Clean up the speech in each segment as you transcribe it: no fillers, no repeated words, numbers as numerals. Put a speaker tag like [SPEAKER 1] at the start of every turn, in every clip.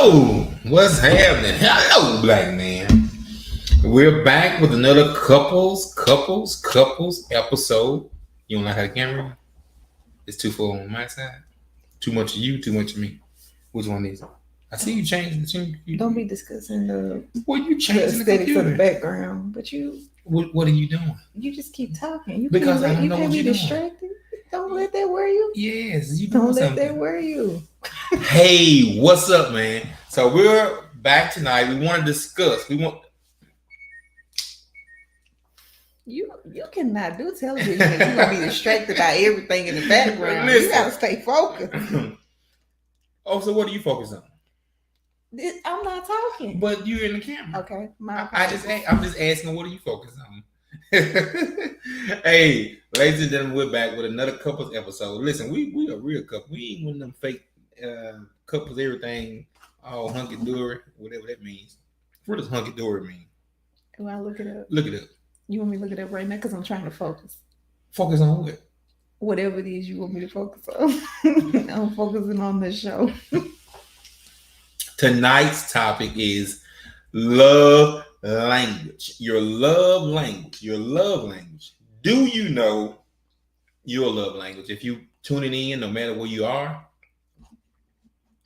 [SPEAKER 1] Yo, what's happening? Hello, black man. We're back with another couples episode. You don't like how the camera? It's too full on my side. Too much of you, too much of me. Which one is it? I see you changing.
[SPEAKER 2] Don't be discussing the
[SPEAKER 1] changing the
[SPEAKER 2] aesthetics of the
[SPEAKER 1] computer.
[SPEAKER 2] background, but
[SPEAKER 1] What are you doing?
[SPEAKER 2] you just keep talking. You
[SPEAKER 1] Because I
[SPEAKER 2] can't,
[SPEAKER 1] don't
[SPEAKER 2] you
[SPEAKER 1] know
[SPEAKER 2] can't
[SPEAKER 1] what
[SPEAKER 2] be
[SPEAKER 1] you're doing.
[SPEAKER 2] distracted. Don't let that worry you.
[SPEAKER 1] Yes, you
[SPEAKER 2] Don't
[SPEAKER 1] doing
[SPEAKER 2] let that
[SPEAKER 1] something.
[SPEAKER 2] worry you.
[SPEAKER 1] Hey, what's up, man? So we're back tonight. We want to discuss.
[SPEAKER 2] You cannot do television if you're gonna be distracted by everything in the background.
[SPEAKER 1] Listen.
[SPEAKER 2] You gotta stay focused.
[SPEAKER 1] Oh, so what do you focus on?
[SPEAKER 2] I'm not talking.
[SPEAKER 1] But you're in the camera.
[SPEAKER 2] Okay,
[SPEAKER 1] I'm just asking, what do you focus on? Hey, ladies and gentlemen, we're back with another couples episode. Listen, we a real couple. We ain't one of them fake couples. Everything all hunky dory, whatever that means. What does hunky dory mean?
[SPEAKER 2] Well, look it up.
[SPEAKER 1] Look it up.
[SPEAKER 2] You want me to look it up right now because I'm trying to focus.
[SPEAKER 1] Focus on what?
[SPEAKER 2] Whatever it is you want me to focus on. I'm focusing on this show.
[SPEAKER 1] Tonight's topic is love language. Your love language. Your love language. Do you know your love language? If you tuning in, no matter where you are,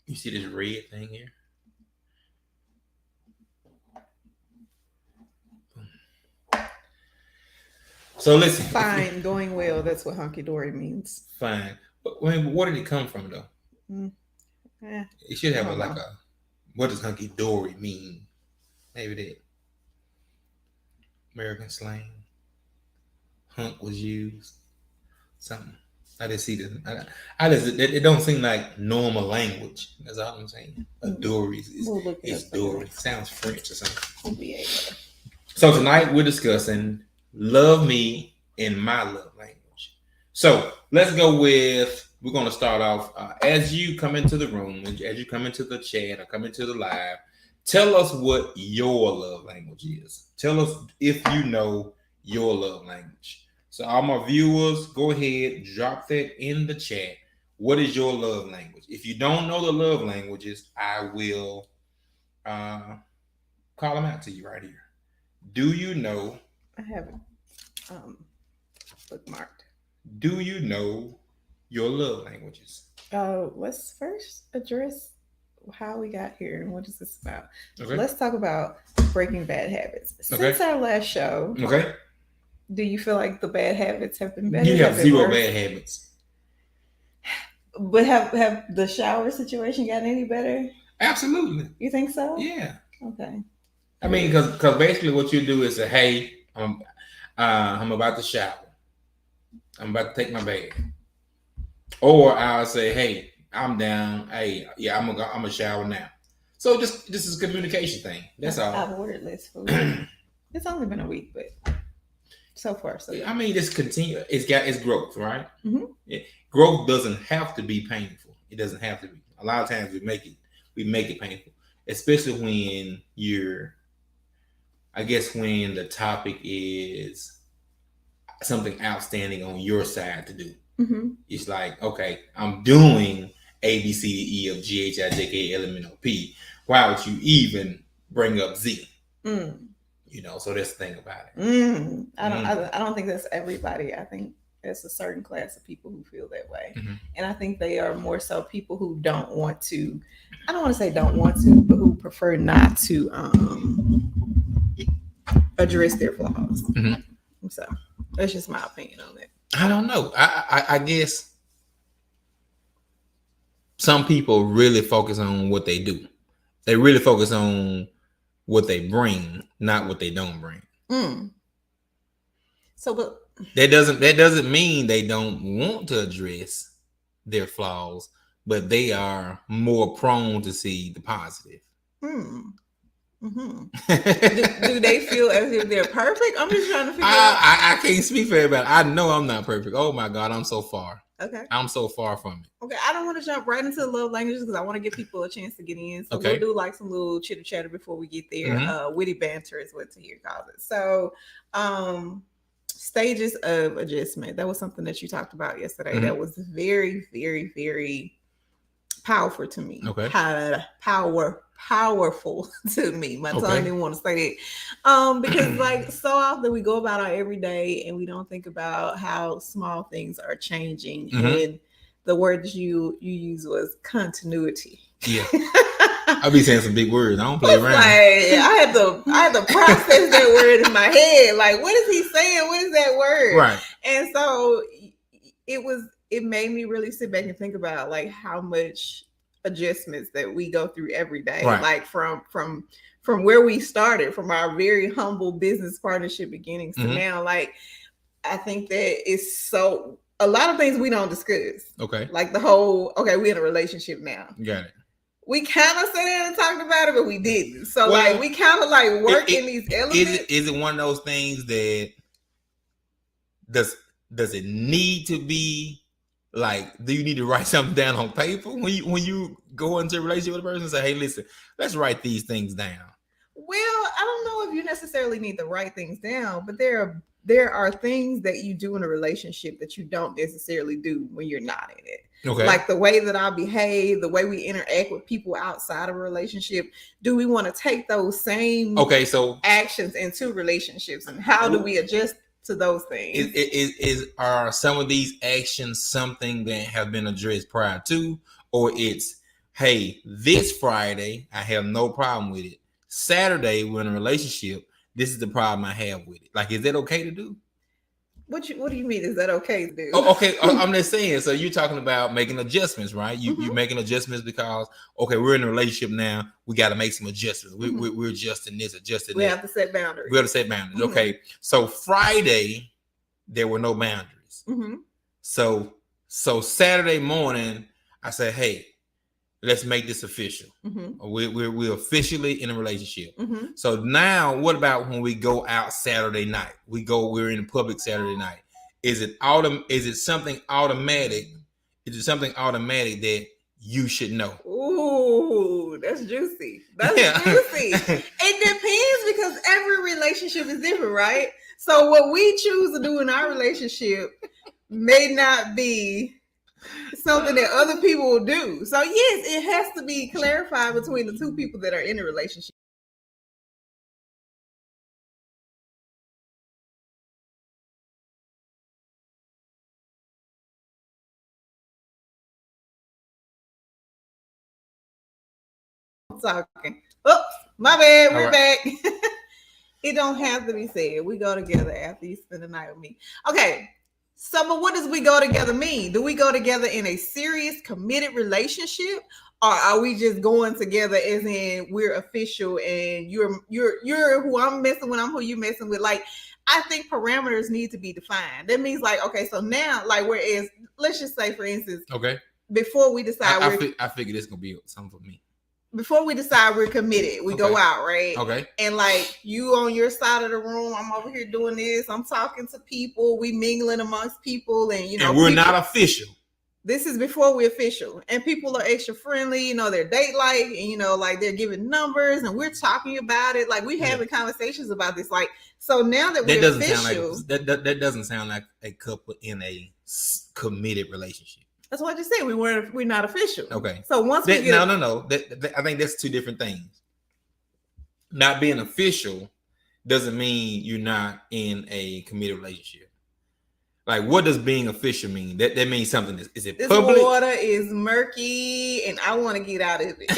[SPEAKER 1] you see this red thing here? So listen.
[SPEAKER 2] Fine, going well. That's what hunky dory means.
[SPEAKER 1] Fine. But where did it come from though? It should have what does hunky dory mean? Maybe that American slang. Hunk was used. Something. I didn't see this. It don't seem like normal language. That's all I'm saying. A dory is dory. Sounds French or something. So tonight we're discussing love me in my love language. So let's go with. We're going to start off as you come into the room, as you come into the chat or come into the live. Tell us what your love language is. Tell us if you know your love language. So all my viewers, go ahead, drop that in the chat. What is your love language? If you don't know the love languages, I will call them out to you right here. Do you know?
[SPEAKER 2] I haven't bookmarked.
[SPEAKER 1] Do you know your love languages?
[SPEAKER 2] Let's first address how we got here and what is this about.
[SPEAKER 1] Okay.
[SPEAKER 2] Let's talk about breaking bad habits.
[SPEAKER 1] Okay.
[SPEAKER 2] Since our last show,
[SPEAKER 1] okay.
[SPEAKER 2] Do you feel like the bad habits have been better?
[SPEAKER 1] You have zero bad habits.
[SPEAKER 2] But have the shower situation gotten any better?
[SPEAKER 1] Absolutely.
[SPEAKER 2] You think so?
[SPEAKER 1] Yeah.
[SPEAKER 2] Okay.
[SPEAKER 1] I mean, because basically what you do is say, hey, I'm about to shower. I'm about to take my bath. Or I'll say, hey, I'm down. Hey, yeah, I'm gonna shower now. So this is a communication thing. That's all.
[SPEAKER 2] I've ordered less food. It's only been a week, but so far, so
[SPEAKER 1] I mean, this continue. It's growth, right?
[SPEAKER 2] Mm-hmm.
[SPEAKER 1] Growth doesn't have to be painful. It doesn't have to be. A lot of times we make it painful, especially when when the topic is something outstanding on your side to do.
[SPEAKER 2] Mm-hmm.
[SPEAKER 1] It's like, okay, I'm doing A, B, C, D, E, F, G, H, I, J, K, L, M, N, O, P. Why would you even bring up Z? You know, so that's the thing about it.
[SPEAKER 2] I don't think that's everybody. I think there's a certain class of people who feel that way.
[SPEAKER 1] Mm-hmm.
[SPEAKER 2] And I think they are more so people who don't want to, I don't want to say don't want to, but who prefer not to address their flaws.
[SPEAKER 1] Mm-hmm.
[SPEAKER 2] So that's just my opinion on it.
[SPEAKER 1] I don't know. I guess some people really focus on what they do. They really focus on what they bring, not what they don't bring.
[SPEAKER 2] So, but
[SPEAKER 1] that doesn't mean they don't want to address their flaws, but they are more prone to see the positive.
[SPEAKER 2] Mm-hmm. do they feel as if they're perfect? I'm just trying to figure out.
[SPEAKER 1] I can't speak for everybody. I know I'm not perfect. Oh my God, I'm so far.
[SPEAKER 2] Okay.
[SPEAKER 1] I'm so far from it.
[SPEAKER 2] Okay, I don't want to jump right into the love languages because I want to give people a chance to get in. So
[SPEAKER 1] okay.
[SPEAKER 2] We'll do like some little chitter chatter before we get there. Mm-hmm. Witty banter is what Tahir calls it. So, stages of adjustment. That was something that you talked about yesterday. Mm-hmm. That was very, very, very powerful to me.
[SPEAKER 1] Okay.
[SPEAKER 2] Powerful to me. My tongue didn't want to say it. Because like so often we go about our everyday and we don't think about how small things are changing. And the word that you use was continuity.
[SPEAKER 1] Yeah. I be saying some big words. I don't play around.
[SPEAKER 2] Like, I had to process that word in my head. Like, what is he saying? What is that word?
[SPEAKER 1] Right.
[SPEAKER 2] And so it made me really sit back and think about like how much adjustments that we go through every day.
[SPEAKER 1] Right.
[SPEAKER 2] Like from where we started, from our very humble business partnership beginnings to now. Like, I think that it's so a lot of things we don't discuss.
[SPEAKER 1] Okay.
[SPEAKER 2] Like the whole, we're in a relationship now.
[SPEAKER 1] Got it.
[SPEAKER 2] We kind of sat down and talked about it, but we didn't. So like we kind of like work in these elements.
[SPEAKER 1] Is it one of those things that does it need to be like? Do you need to write something down on paper when you go into a relationship with a person and say, "Hey, listen, let's write these things down"?
[SPEAKER 2] Well, I don't know if you necessarily need to write things down, but there are things that you do in a relationship that you don't necessarily do when you're not in it.
[SPEAKER 1] Okay.
[SPEAKER 2] Like the way that I behave, the way we interact with people outside of a relationship. Do we want to take those same actions into relationships, and how do we adjust to those things?
[SPEAKER 1] Are some of these actions something that have been addressed prior to, or it's, hey, this Friday I have no problem with it. Saturday we're in a relationship. This is the problem I have with it. Like, is that okay to do?
[SPEAKER 2] What do you mean? Is that okay to do?
[SPEAKER 1] Oh, okay. I'm just saying. So you're talking about making adjustments, right? You're making adjustments because, we're in a relationship now. We got to make some adjustments. We're adjusting this, adjusting that.
[SPEAKER 2] We have to set boundaries.
[SPEAKER 1] Okay. So Friday, there were no boundaries. So Saturday morning, I said, hey, let's make this official. We're officially in a relationship. So now, what about when we go out Saturday night? We're in public Saturday night. Is it something automatic? Is it something automatic that you should know?
[SPEAKER 2] Ooh, that's juicy. Juicy. It depends, because every relationship is different, right? So what we choose to do in our relationship may not be something that other people will do. So yes, it has to be clarified between the two people that are in a relationship. Talking. Oops, my bad. We're back. It don't have to be said. We go together after you spend the night with me. Okay. So, but what does we go together mean? Do we go together in a serious, committed relationship, or are we just going together as in we're official and you're who I'm messing with, I'm who you messing with? Like, I think parameters need to be defined. That means like, okay, so now, like, whereas, let's just say, for instance, before we decide,
[SPEAKER 1] I figured it's gonna be something for me.
[SPEAKER 2] Before we decide we're committed, we go out, right?
[SPEAKER 1] Okay.
[SPEAKER 2] And like you on your side of the room, I'm over here doing this. I'm talking to people. We mingling amongst people, and
[SPEAKER 1] and we're not official.
[SPEAKER 2] This is before we're official, and people are extra friendly. They're date like, and like they're giving numbers, and we're talking about it. Like we're having conversations about this. Like, so now that we're official,
[SPEAKER 1] that doesn't sound like a couple in a committed relationship.
[SPEAKER 2] That's what I just said. We're not official.
[SPEAKER 1] Okay.
[SPEAKER 2] So once we get
[SPEAKER 1] no. I think that's two different things. Not being official doesn't mean you're not in a committed relationship. Like, what does being official mean? That means something. Is it
[SPEAKER 2] this
[SPEAKER 1] public?
[SPEAKER 2] Water is murky, and I want to get out of it.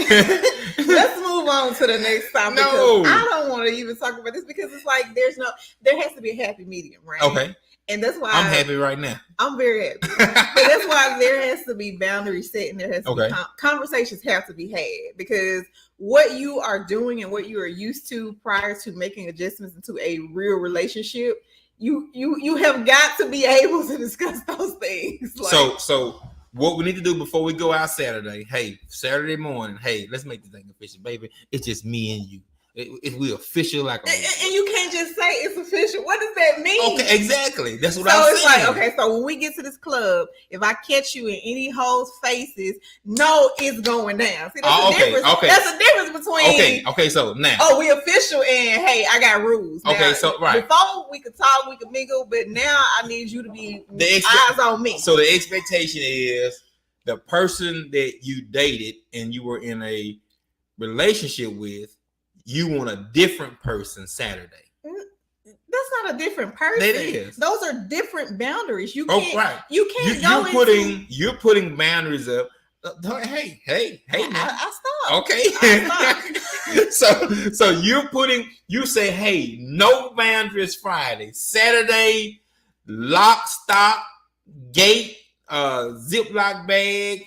[SPEAKER 2] Let's move on to the next topic.
[SPEAKER 1] No,
[SPEAKER 2] I don't want to even talk about this because it's like there has to be a happy medium, right?
[SPEAKER 1] Okay.
[SPEAKER 2] And that's why
[SPEAKER 1] I'm happy right now.
[SPEAKER 2] I'm very happy. But that's why there has to be boundaries set, and there has to be conversations have to be had, because what you are doing and what you are used to prior to making adjustments into a real relationship, you have got to be able to discuss those things. Like,
[SPEAKER 1] so what we need to do before we go out Saturday, Saturday morning, let's make this thing official, baby. It's just me and you. If we official, like,
[SPEAKER 2] and you can't just say it's official. What does that mean?
[SPEAKER 1] Okay, exactly. That's what I'm saying. So it's
[SPEAKER 2] like, okay, so when we get to this club, if I catch you in any hoes' faces, no, it's going down. See, that's the difference. Okay. That's the difference between.
[SPEAKER 1] Okay. So now,
[SPEAKER 2] we official, and hey, I got rules. Now, before we could talk, we could mingle, but now I need you to be eyes on me.
[SPEAKER 1] So the expectation is the person that you dated and you were in a relationship with, you want a different person Saturday.
[SPEAKER 2] That's not a different person.
[SPEAKER 1] That is.
[SPEAKER 2] Those are different boundaries. You can't. Right. You can't
[SPEAKER 1] You're putting boundaries up. Hey, man.
[SPEAKER 2] I stopped.
[SPEAKER 1] Okay. I stopped. so you say, hey, no boundaries Friday, Saturday, lock, stock, gate, Ziploc bag,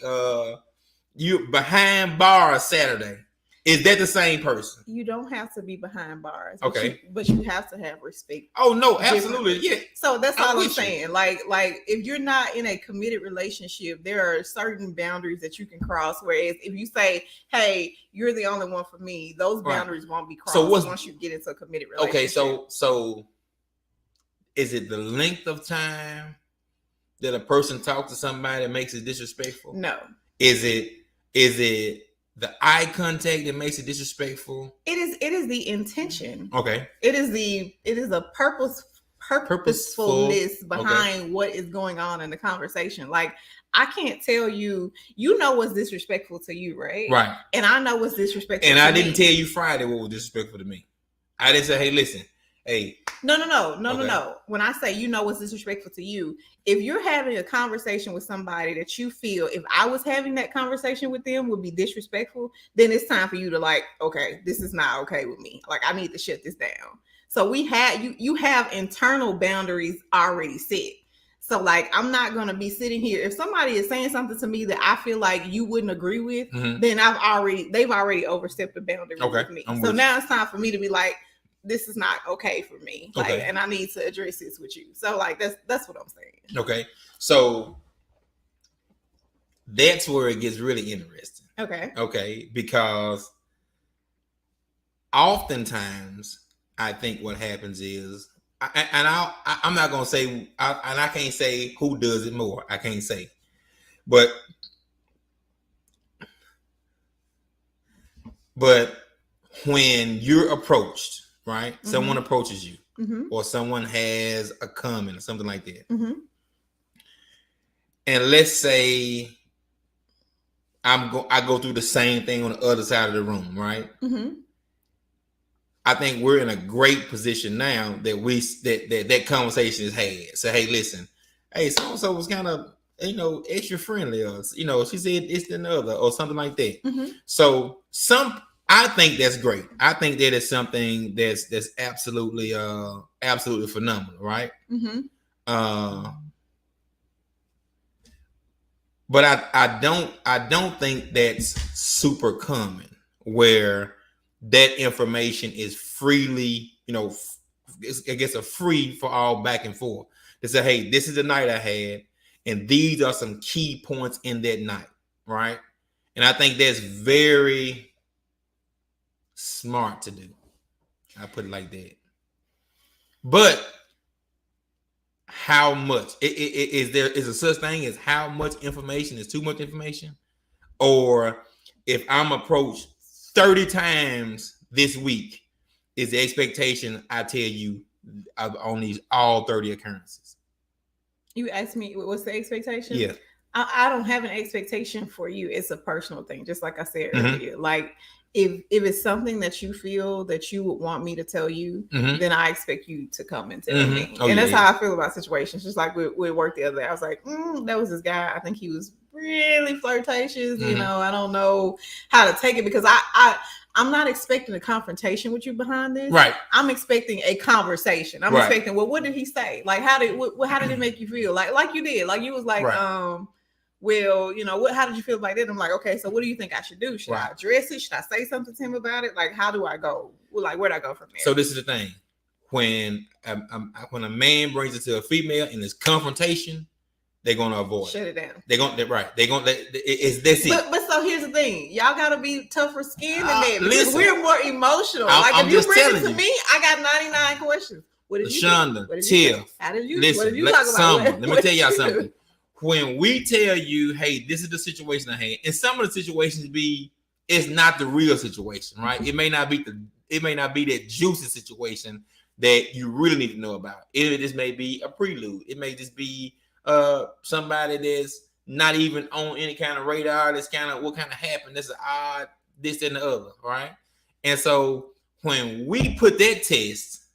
[SPEAKER 1] you behind bars Saturday. Is that the same person?
[SPEAKER 2] You don't have to be behind bars.
[SPEAKER 1] Okay.
[SPEAKER 2] But you have to have respect.
[SPEAKER 1] Oh, no, absolutely. Yeah.
[SPEAKER 2] So that's all I'm saying. Like if you're not in a committed relationship, there are certain boundaries that you can cross. Whereas if you say, hey, you're the only one for me, those boundaries won't be crossed once you get into a committed relationship.
[SPEAKER 1] Okay, so is it the length of time that a person talks to somebody that makes it disrespectful?
[SPEAKER 2] No.
[SPEAKER 1] Is it the eye contact that makes it disrespectful?
[SPEAKER 2] It is the intention.
[SPEAKER 1] Okay.
[SPEAKER 2] It is a purposefulness behind what is going on in the conversation. Like, I can't tell you, what's disrespectful to you, right?
[SPEAKER 1] Right.
[SPEAKER 2] And I know what's disrespectful
[SPEAKER 1] and
[SPEAKER 2] to me.
[SPEAKER 1] And I didn't tell you Friday what was disrespectful to me. I didn't say, hey, listen, hey.
[SPEAKER 2] No. When I say what's disrespectful to you, if you're having a conversation with somebody that you feel, if I was having that conversation with them would be disrespectful, then it's time for you to like, okay, this is not okay with me. Like, I need to shut this down. So you have internal boundaries already set. So like, I'm not going to be sitting here. If somebody is saying something to me that I feel like you wouldn't agree with, then they've already overstepped the boundary with me. So now it's time for me to be like, this is not okay for me. Like, and I need to address this with you. So like, that's what I'm saying.
[SPEAKER 1] Okay. So that's where it gets really interesting. Okay. Because oftentimes I think what happens is, I'm not going to say, and I can't say who does it more. I can't say, but when you're approached, right? Mm-hmm. Someone approaches you, or someone has a comment or something like that. Mm-hmm. And let's say I go through the same thing on the other side of the room, right? Mm-hmm. I think we're in a great position now that that conversation is had. So, hey, listen, hey, so-and-so was kind of, extra friendly, or, she said it's another or something like that. Mm-hmm. So I think that's great. I think that is something that's absolutely phenomenal, right? Mm-hmm. But I don't think that's super common where that information is freely, I guess a free for all back and forth. To say, hey, this is the night I had, and these are some key points in that night, right? And I think that's very smart to do. I put it like that. But how much is there a such thing as how much information is too much information? Or if I'm approached 30 times this week, is the expectation I tell you on these all 30 occurrences?
[SPEAKER 2] You asked me what's the expectation?
[SPEAKER 1] Yeah.
[SPEAKER 2] I don't have an expectation for you. It's a personal thing, just like I said earlier. Like, if it's something that you feel that you would want me to tell you, then I expect you to come and tell me. And that's how I feel about situations. Just like we worked the other day. I was like, that was this guy. I think he was really flirtatious. I don't know how to take it, because I'm not expecting a confrontation with you behind this.
[SPEAKER 1] Right.
[SPEAKER 2] I'm expecting a conversation. I'm expecting, well, what did he say? Like, how did it make you feel? Like you did. Like, you was like, well, how did you feel about it? I'm like, okay, so what do you think I should do? Should I address it? Should I say something to him about it? Like, how do I go? Like, where'd I go from there?
[SPEAKER 1] So this is the thing. When a man brings it to a female in this confrontation, they're gonna avoid.
[SPEAKER 2] Shut it down.
[SPEAKER 1] They're it's this it.
[SPEAKER 2] But so here's the thing. Y'all gotta be tougher skinned than that, because we're more emotional. If you bring it to me, I got 99 questions. What did you
[SPEAKER 1] LaShonda, Tiff,
[SPEAKER 2] how did you
[SPEAKER 1] listen,
[SPEAKER 2] what did you talk about?
[SPEAKER 1] Let me tell y'all something. When we tell you, hey, this is the situation I had, and some of the situations it's not the real situation, right? It may not be that juicy situation that you really need to know about. It just may be a prelude. It may just be somebody not even on any kind of radar. That's kind of what kind of happened. This is odd, this and the other, right? And so when we put that test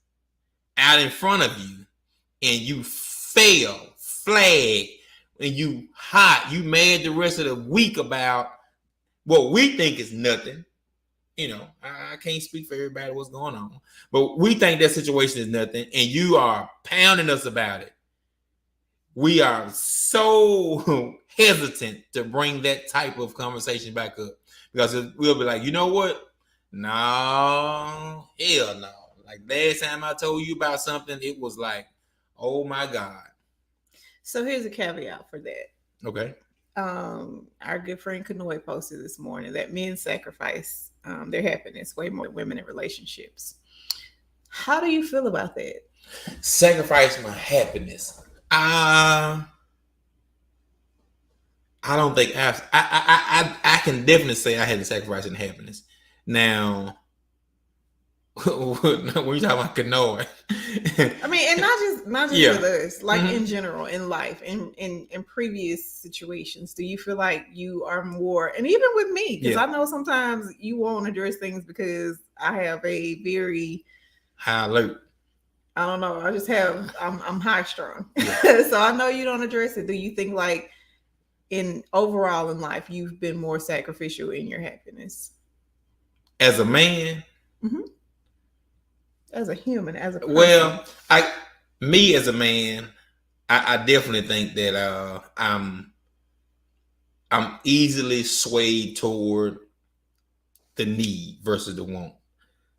[SPEAKER 1] out in front of you and you fail, flag, and you hot, you mad the rest of the week about what we think is nothing. You know, I can't speak for everybody what's going on, but we think that situation is nothing, and you are pounding us about it. We are so hesitant to bring that type of conversation back up because we'll be like, you know what? No, hell no. Like last time I told you about something, it was like, oh my God.
[SPEAKER 2] So here's a caveat for that.
[SPEAKER 1] Okay.
[SPEAKER 2] Our good friend Kanoy posted this morning that men sacrifice their happiness way more than women in relationships. How do you feel about that?
[SPEAKER 1] Sacrifice my happiness. I don't think I can definitely say I had to sacrifice in happiness. Now, when you talking about Kanoy,
[SPEAKER 2] I mean, and not just with us, like in general in life, in previous situations, do you feel like you are more, and even with me, because I know sometimes you won't address things because I have a very
[SPEAKER 1] high alert.
[SPEAKER 2] I don't know. I just have I'm high strung, so I know you don't address it. Do you think like in overall in life you've been more sacrificial in your happiness
[SPEAKER 1] as a man?
[SPEAKER 2] Mm-hmm. As a human, as a person.
[SPEAKER 1] Well, me as a man, I definitely think that I'm easily swayed toward the need versus the want.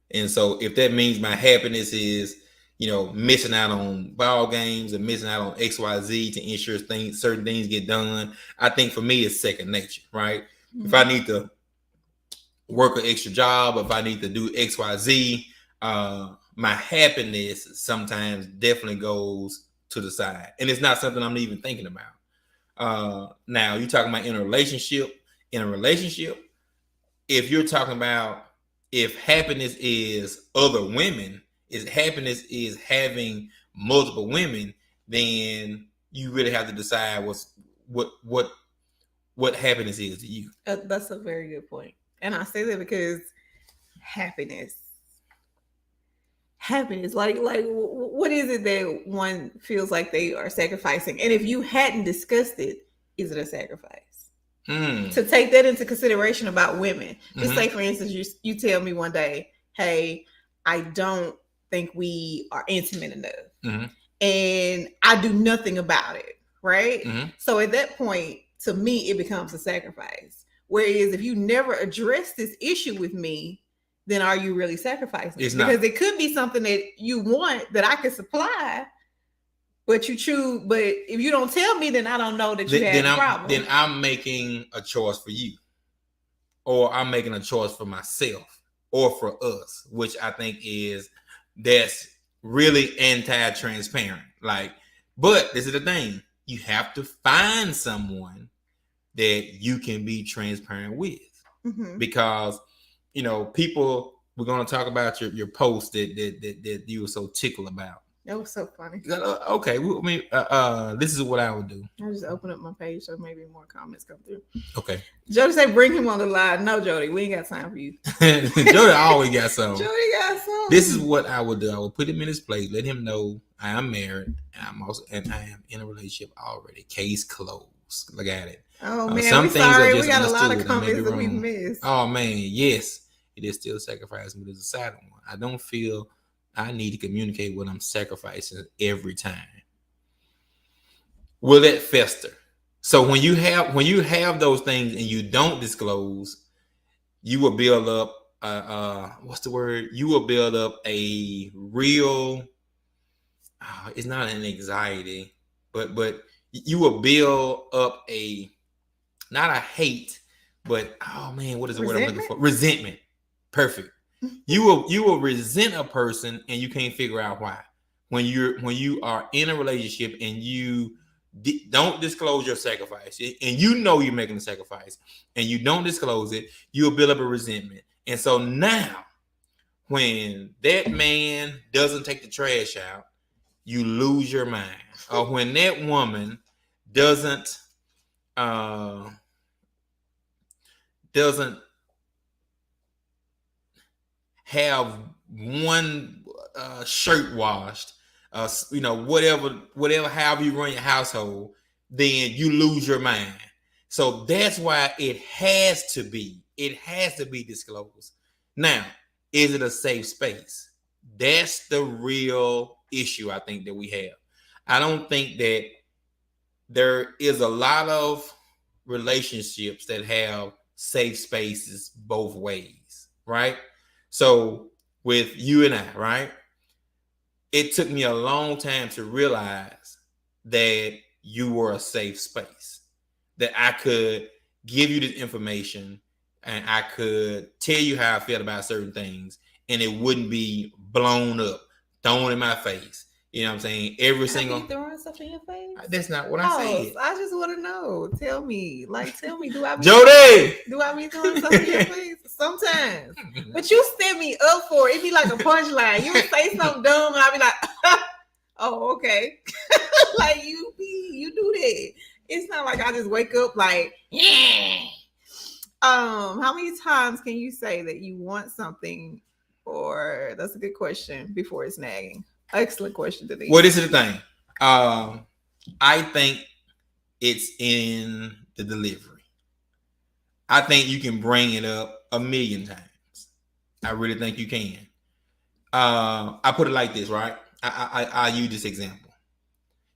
[SPEAKER 1] And so if that means my happiness is, you know, missing out on ball games and missing out on XYZ to ensure certain things get done, I think for me it's second nature, right? Mm-hmm. If I need to work an extra job, if I need to do XYZ, my happiness sometimes definitely goes to the side. And it's not something I'm even thinking about. Now, you're talking about in a relationship, if you're talking about if happiness is other women, if happiness is having multiple women, then you really have to decide what happiness is to you.
[SPEAKER 2] That's a very good point. And I say that because happiness, like what is it that one feels like they are sacrificing? And if you hadn't discussed it, is it a sacrifice? To take that into consideration about women. Just say, for instance, you tell me one day, hey, I don't think we are intimate enough. And I do nothing about it, right? So at that point, to me, it becomes a sacrifice. Whereas if you never address this issue with me, then are you really sacrificing?
[SPEAKER 1] It's
[SPEAKER 2] because
[SPEAKER 1] not.
[SPEAKER 2] It could be something that you want that I could supply, but you choose. But if you don't tell me, then I don't know that you have a problem.
[SPEAKER 1] Then I'm making a choice for you, or I'm making a choice for myself, or for us, which I think that's really anti-transparent. Like, but this is the thing: you have to find someone that you can be transparent with, because you know people. We're going to talk about your post that you were so tickled about.
[SPEAKER 2] That was so funny.
[SPEAKER 1] Okay, well, I mean, this is what I would do.
[SPEAKER 2] I'll just open up my page so maybe more comments come through.
[SPEAKER 1] Okay.
[SPEAKER 2] Jody said, "Bring him on the line." No, Jody, we ain't got time for you.
[SPEAKER 1] Jody always got some.
[SPEAKER 2] Jody got some.
[SPEAKER 1] This is what I would do. I would put him in his place, let him know I am married, and I am in a relationship already. Case closed. Look at it.
[SPEAKER 2] Oh man, some things sorry. We got a lot of comments that we missed.
[SPEAKER 1] Oh man, yes, it is still sacrificing, but it's a sad one. I don't feel I need to communicate what I'm sacrificing every time. Will it fester? So when you have those things and you don't disclose, you will build up what's the word? You will build up a real it's not an anxiety, but you will build up not a hate, but oh man, what is the word I'm looking for? Resentment. Perfect. You will resent a person and you can't figure out why. When you are in a relationship and you don't disclose your sacrifice, and you know you're making a sacrifice, and you don't disclose it, you'll build up a resentment. And so now, when that man doesn't take the trash out, you lose your mind. Or when that woman doesn't doesn't have one shirt washed, whatever, however you run your household, then you lose your mind. So that's why it has to be disclosed. Now, is it a safe space? That's the real issue I think that we have. I don't think that there is a lot of relationships that have safe spaces both ways, right? So with you and I, right? It took me a long time to realize that you were a safe space, that I could give you this information and I could tell you how I felt about certain things and it wouldn't be blown up, thrown in my face. You know what I'm saying? Every single.
[SPEAKER 2] You throwing stuff in your face?
[SPEAKER 1] That's not what I said.
[SPEAKER 2] I just want to know. Tell me. Do I be
[SPEAKER 1] Jody?
[SPEAKER 2] Do I be throwing stuff in your face? Sometimes. But you set me up for it. It'd be like a punchline. You would say something dumb and I'd be like, oh, okay. Like you do that. It's not like I just wake up like, yeah. How many times can you say that you want something, or that's a good question, before it's nagging? Excellent question, Denise.
[SPEAKER 1] Well, this is the thing. I think it's in the delivery. I think you can bring it up 1,000,000 times. I really think you can. I put it like this, right? I use this example.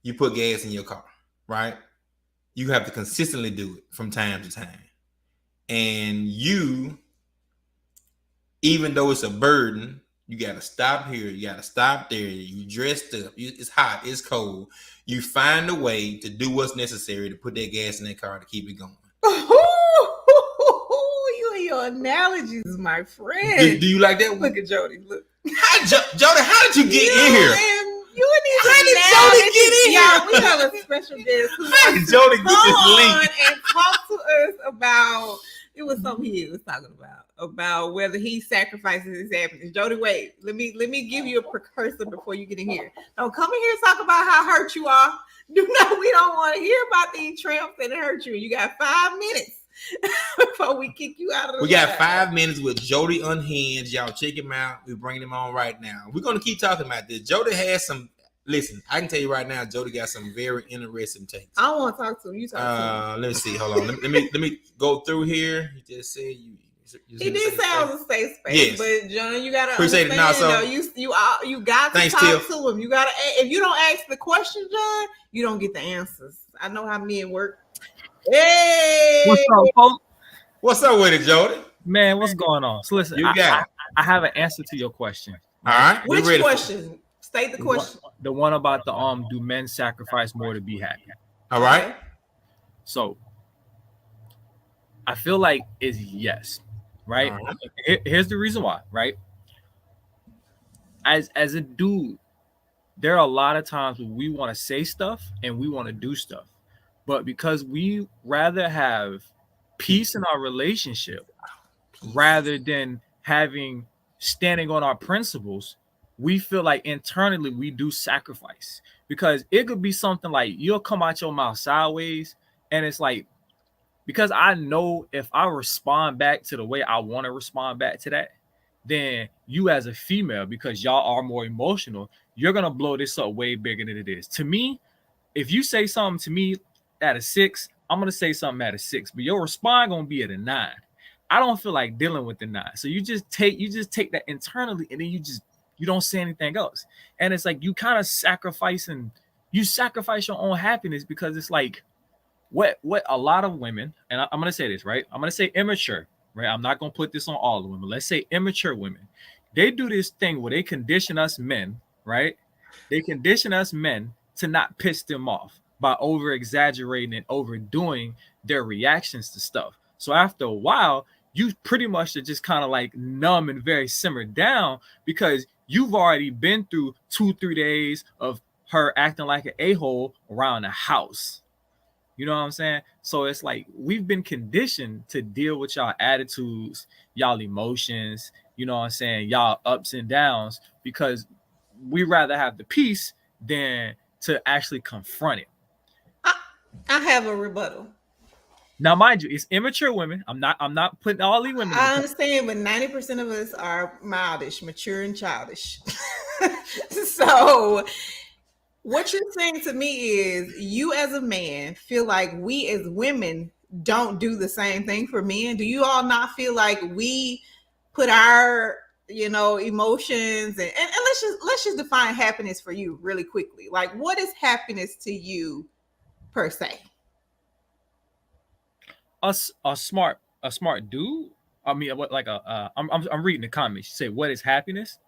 [SPEAKER 1] You put gas in your car, right? You have to consistently do it from time to time. And you, even though it's a burden, you got to stop here. You got to stop there. You dressed up. It's hot. It's cold. You find a way to do what's necessary to put that gas in that car to keep it going.
[SPEAKER 2] You and your analogies, my friend.
[SPEAKER 1] Do you like that one?
[SPEAKER 2] Look at Jody. Look.
[SPEAKER 1] Jody, how did you get in here?
[SPEAKER 2] How did Jody get in here? We have a special guest who wants to
[SPEAKER 1] Jody get this link
[SPEAKER 2] and talk to us about. It was something he was talking about whether he sacrifices his happiness. Jody, wait, let me give you a precursor before you get in here. Don't come in here and talk about how hurt you are. We don't want to hear about these tramps that hurt you. You got 5 minutes before we kick you out of the.
[SPEAKER 1] We got 5 minutes with Jody Unhinged. Y'all check him out. We're bringing him on right now. We're gonna keep talking about this. Jody has some. Listen, I can tell you right now, Jody got some very interesting takes.
[SPEAKER 2] I don't want to talk to him. You talk to him.
[SPEAKER 1] Let me see. Hold on. let me go through here. He just said you.
[SPEAKER 2] He did say I was a safe space, yes. But John, you gotta
[SPEAKER 1] appreciate
[SPEAKER 2] understand.
[SPEAKER 1] It.
[SPEAKER 2] You got to
[SPEAKER 1] thanks,
[SPEAKER 2] talk to him. You gotta. If you don't ask the question, John, you don't get the answers. I know how men work. Hey,
[SPEAKER 3] what's up, folks?
[SPEAKER 1] What's up with it, Jody?
[SPEAKER 3] Man, what's going on? So listen, I have an answer to your question.
[SPEAKER 1] All right.
[SPEAKER 2] Which question? State the question.
[SPEAKER 3] The one about the do men sacrifice more to be happy?
[SPEAKER 1] All right.
[SPEAKER 3] So I feel like it's yes, right? Here's the reason why, right? As a dude, there are a lot of times when we want to say stuff and we want to do stuff, but because we rather have peace in our relationship rather than standing on our principles, we feel like internally we do sacrifice, because it could be something like you'll come out your mouth sideways, and it's like, because I know if I respond back to the way I want to respond back to that, then you as a female, because y'all are more emotional, you're gonna blow this up way bigger than it is. To me, if you say something to me at a 6, I'm gonna say something at a 6, but your response gonna be at a 9. I don't feel like dealing with the 9, so you just take that internally, and then you don't say anything else. And it's like you kind of sacrifice your own happiness, because it's like what a lot of women, and I'm going to say this, right? I'm going to say immature, right? I'm not going to put this on all the women. Let's say immature women. They do this thing where they condition us men, right? They condition us men to not piss them off by over exaggerating and overdoing their reactions to stuff. So after a while, you pretty much are just kind of like numb and very simmered down, because you've already been through 2-3 days of her acting like an a-hole around the house. You know what I'm saying? So it's like we've been conditioned to deal with y'all attitudes, y'all emotions, you know what I'm saying, y'all ups and downs, because we rather have the peace than to actually confront it.
[SPEAKER 2] I have a rebuttal.
[SPEAKER 3] Now, mind you, it's immature women. I'm not putting all these women.
[SPEAKER 2] I understand, but 90% of us are mildish, mature, and childish. So, what you're saying to me is, you as a man feel like we as women don't do the same thing for men. Do you all not feel like we put our emotions and let's just define happiness for you really quickly? Like, what is happiness to you per se?
[SPEAKER 3] A smart dude. I mean, what like I'm reading the comments. You say, what is happiness?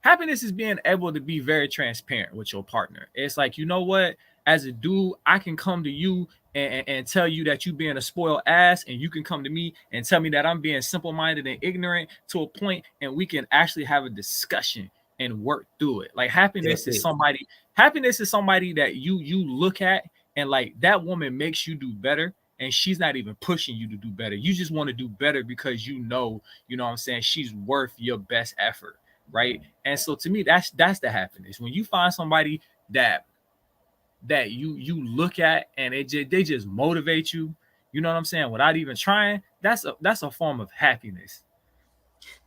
[SPEAKER 3] Happiness is being able to be very transparent with your partner. It's like, you know what? As a dude, I can come to you and tell you that you being a spoiled ass, and you can come to me and tell me that I'm being simple-minded and ignorant to a point, and we can actually have a discussion and work through it. Like, happiness is somebody that you look at, and like, that woman makes you do better, and she's not even pushing you to do better. You just want to do better because you know what I'm saying, she's worth your best effort, right? And so to me, that's the happiness. When you find somebody that you look at and they just motivate you, you know what I'm saying, without even trying, that's a form of happiness.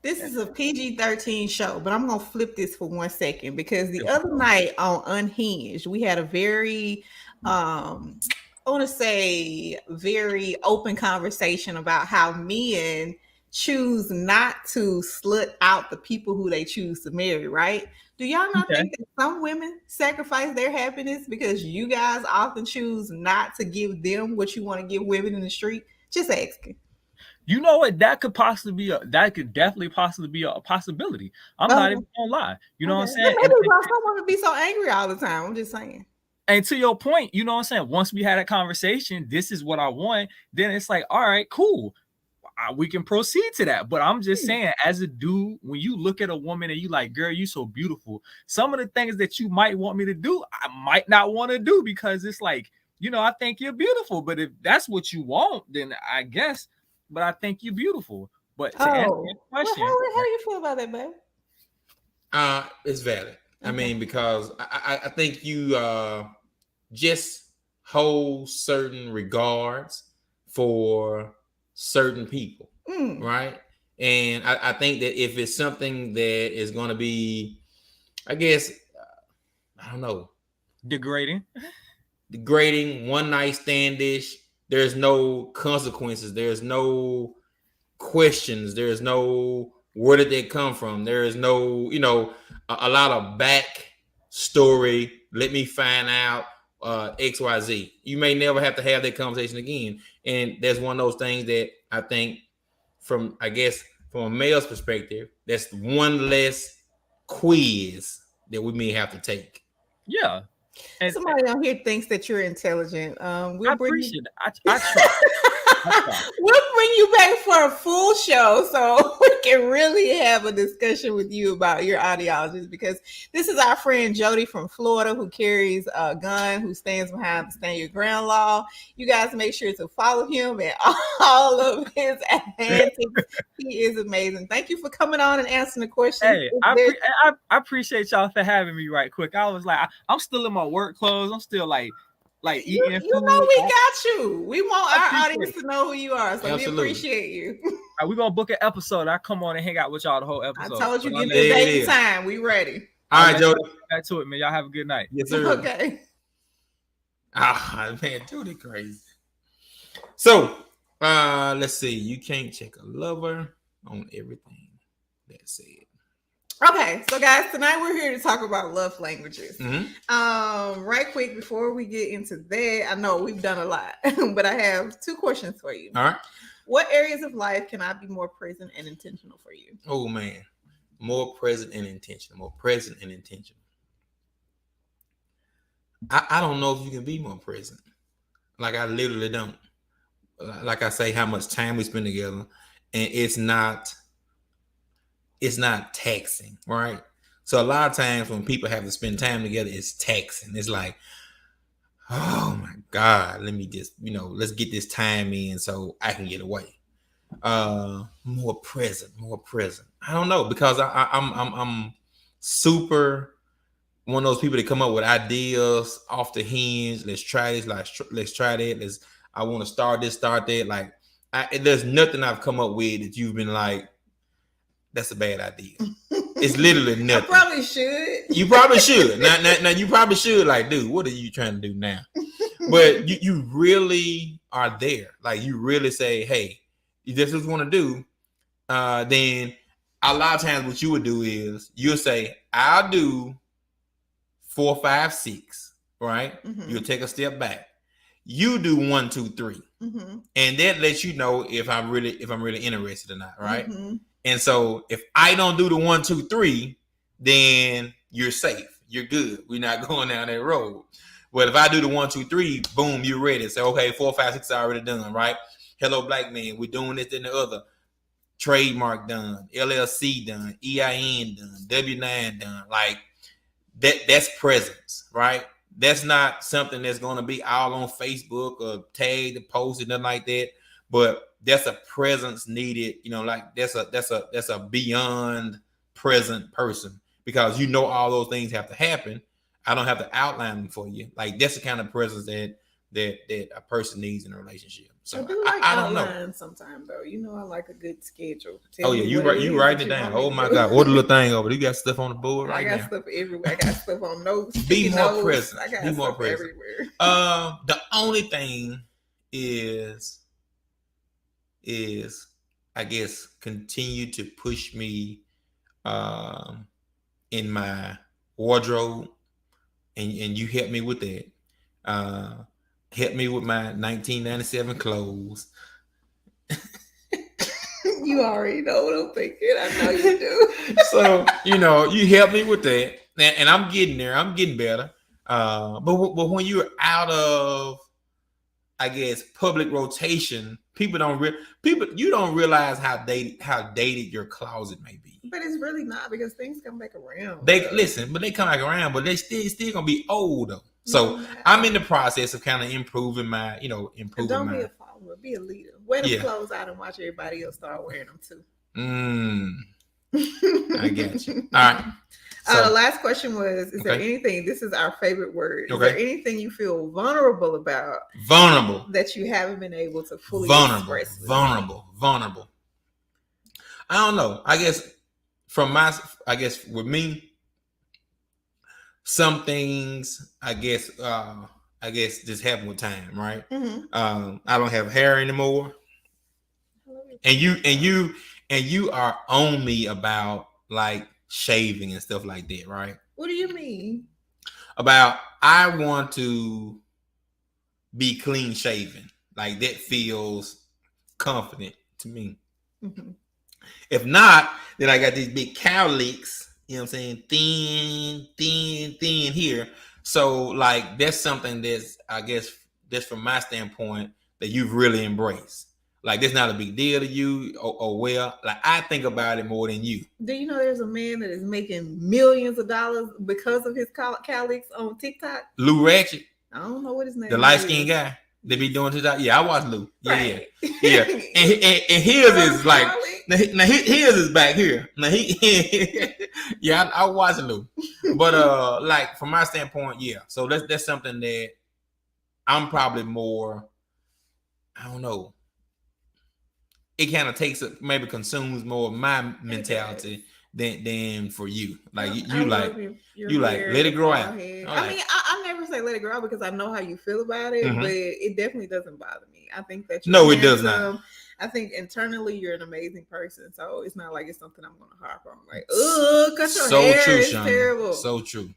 [SPEAKER 2] This is a PG-13 show, but I'm gonna flip this for 1 second, because the other night on Unhinged, we had a very I want to say very open conversation about how men choose not to slut out the people who they choose to marry, right? Do y'all not think that some women sacrifice their happiness because you guys often choose not to give them what you want to give women in the street? Just asking.
[SPEAKER 3] You know what? That could definitely possibly be a possibility. I'm not even gonna lie. You know what I'm saying?
[SPEAKER 2] Maybe why some women be so angry all the time. I'm just saying.
[SPEAKER 3] And to your point, you know what I'm saying? Once we had a conversation, this is what I want, then it's like, all right, cool. We can proceed to that. But I'm just saying, as a dude, when you look at a woman and you like, girl, you so beautiful, some of the things that you might want me to do, I might not want to do, because it's like, I think you're beautiful. But if that's what you want, then I guess, but I think you're beautiful. But to answer your question,
[SPEAKER 2] how do you feel about that, babe?
[SPEAKER 1] It's valid. Okay. I mean, because I think you just hold certain regards for certain people, right? And I think that if it's something that is going to be, I guess, I don't know,
[SPEAKER 3] degrading,
[SPEAKER 1] one night standish, there's no consequences, there's no questions, there's no where did they come from, there is no, a lot of back story, let me find out XYZ. You may never have to have that conversation again. And that's one of those things that I think from a male's perspective, that's one less quiz that we may have to take.
[SPEAKER 3] Yeah.
[SPEAKER 2] And somebody on here thinks that you're intelligent.
[SPEAKER 3] I appreciate it. I try.
[SPEAKER 2] We'll bring you back for a full show so we can really have a discussion with you about your ideologies, because this is our friend Jody from Florida, who carries a gun, who stands behind the Stand Your Ground law. You guys make sure to follow him and all of his antics. He is amazing. Thank you for coming on and answering the question.
[SPEAKER 3] Hey, I appreciate y'all for having me right quick. I was like, I'm still in my work clothes. I'm still like eating food.
[SPEAKER 2] You know, we got you. We want our audience to know who you are, so
[SPEAKER 1] Absolutely.
[SPEAKER 2] we appreciate you.
[SPEAKER 3] We're gonna book an episode. I come on and hang out with y'all the whole episode.
[SPEAKER 2] I told you, give me a date and time. We ready.
[SPEAKER 1] All right, Jody.
[SPEAKER 3] Back to it, man. Y'all have a good night.
[SPEAKER 1] Yes, sir.
[SPEAKER 2] Okay.
[SPEAKER 1] Man, Jody crazy. So, let's see. You can't check a lover on everything. That's it.
[SPEAKER 2] Okay, so guys, tonight we're here to talk about love languages. Right quick before we get into that, I know we've done a lot, but I have 2 questions for you.
[SPEAKER 1] All right.
[SPEAKER 2] What areas of life can I be more present and intentional for you?
[SPEAKER 1] Oh man, more present and intentional. More present and intentional. I don't know if you can be more present. Like, I literally don't. Like I say, how much time we spend together, and it's not taxing, right? So a lot of times when people have to spend time together, it's taxing. It's like, oh my God, let me just, let's get this time in so I can get away. More present. I don't know, because I'm super one of those people that come up with ideas off the hinge. Let's try this. Let's try that. I want to start this, start that. Like, there's nothing I've come up with that you've been like, that's a bad idea. It's literally nothing.
[SPEAKER 2] I probably should.
[SPEAKER 1] You probably should. Now you probably should. Like, dude, what are you trying to do now? But you really are there. Like, you really say, hey, if this is what you want to do, then a lot of times what you would do is you'll say, I'll do 4, 5, 6, right?
[SPEAKER 2] Mm-hmm.
[SPEAKER 1] You'll take a step back. You do 1, 2, 3.
[SPEAKER 2] Mm-hmm.
[SPEAKER 1] And that lets you know if I'm really interested or not, right?
[SPEAKER 2] Mm-hmm.
[SPEAKER 1] And so if I don't do the 1, 2, 3, then you're safe. You're good. We're not going down that road. But if I do the 1, 2, 3, boom, you're ready. So okay, 4, 5, 6 already done, right? Hello, black man. We're doing this and the other. Trademark done, LLC done, EIN done, W-9 done. Like that's presence, right? That's not something that's going to be all on Facebook or tagged, posted, nothing like that. But that's a presence needed, like that's a beyond present person, because all those things have to happen. I don't have to outline them for you. Like that's the kind of presence that a person needs in a relationship. So I don't know.
[SPEAKER 2] Sometimes though, I like a good schedule.
[SPEAKER 1] You writing it down. Oh my God, what a little thing over there. You got stuff on the board right now.
[SPEAKER 2] I got stuff everywhere. I got stuff on notes.
[SPEAKER 1] Be more present.
[SPEAKER 2] I got
[SPEAKER 1] Be more
[SPEAKER 2] stuff
[SPEAKER 1] present
[SPEAKER 2] everywhere.
[SPEAKER 1] The only thing is I guess continue to push me in my wardrobe, and you help me with that. Help me with my 1997 clothes.
[SPEAKER 2] You already know what I'm thinking. I know you do.
[SPEAKER 1] So, you help me with that. And I'm getting there. I'm getting better. But when you're out of, I guess, public rotation, you don't realize how dated your closet may be.
[SPEAKER 2] But it's really not, because things come back around.
[SPEAKER 1] They come back around, but they still gonna be old though. So I'm in the process of kind of improving my, improving.
[SPEAKER 2] Don't be a follower, be a leader. Wear the clothes out and watch everybody else start wearing them too.
[SPEAKER 1] I get you. All right. So,
[SPEAKER 2] the last question was: is there anything? This is our favorite word. Is there anything you feel vulnerable about?
[SPEAKER 1] Vulnerable
[SPEAKER 2] that you haven't been able to fully express.
[SPEAKER 1] Vulnerable. I don't know. I guess with me, some things I guess just happen with time, right?
[SPEAKER 2] Mm-hmm.
[SPEAKER 1] I don't have hair anymore, and you are on me about like shaving and stuff like that, right?
[SPEAKER 2] What do you mean?
[SPEAKER 1] About I want to be clean shaven, like that feels confident to me.
[SPEAKER 2] Mm-hmm.
[SPEAKER 1] If not, then I got these big cowlicks. You know what I'm saying? Thin here. So like that's something that's, I guess, that's from my standpoint that you've really embraced. Like that's not a big deal to you, or well, like I think about it more than you.
[SPEAKER 2] Do you know there's a man that is making millions of dollars because of his cowlicks on TikTok?
[SPEAKER 1] Lou Ratchet.
[SPEAKER 2] I don't know what his name is.
[SPEAKER 1] The light skinned guy. They be doing TikTok. Yeah, I watch Lou. Yeah,
[SPEAKER 2] right.
[SPEAKER 1] yeah. And his is like now his is back here. Now yeah, I watch Lou. But like from my standpoint, yeah. So that's something that I'm probably more, I don't know. It kind of maybe consumes more of my mentality than for you. Like you like let it grow out.
[SPEAKER 2] I mean, I never say let it grow out because I know how you feel about it, but it definitely doesn't bother me. I think that
[SPEAKER 1] it does not.
[SPEAKER 2] I think internally you're an amazing person, so it's not like it's something I'm going to harp on. Like, oh, cut your hair, it's terrible.
[SPEAKER 1] So true.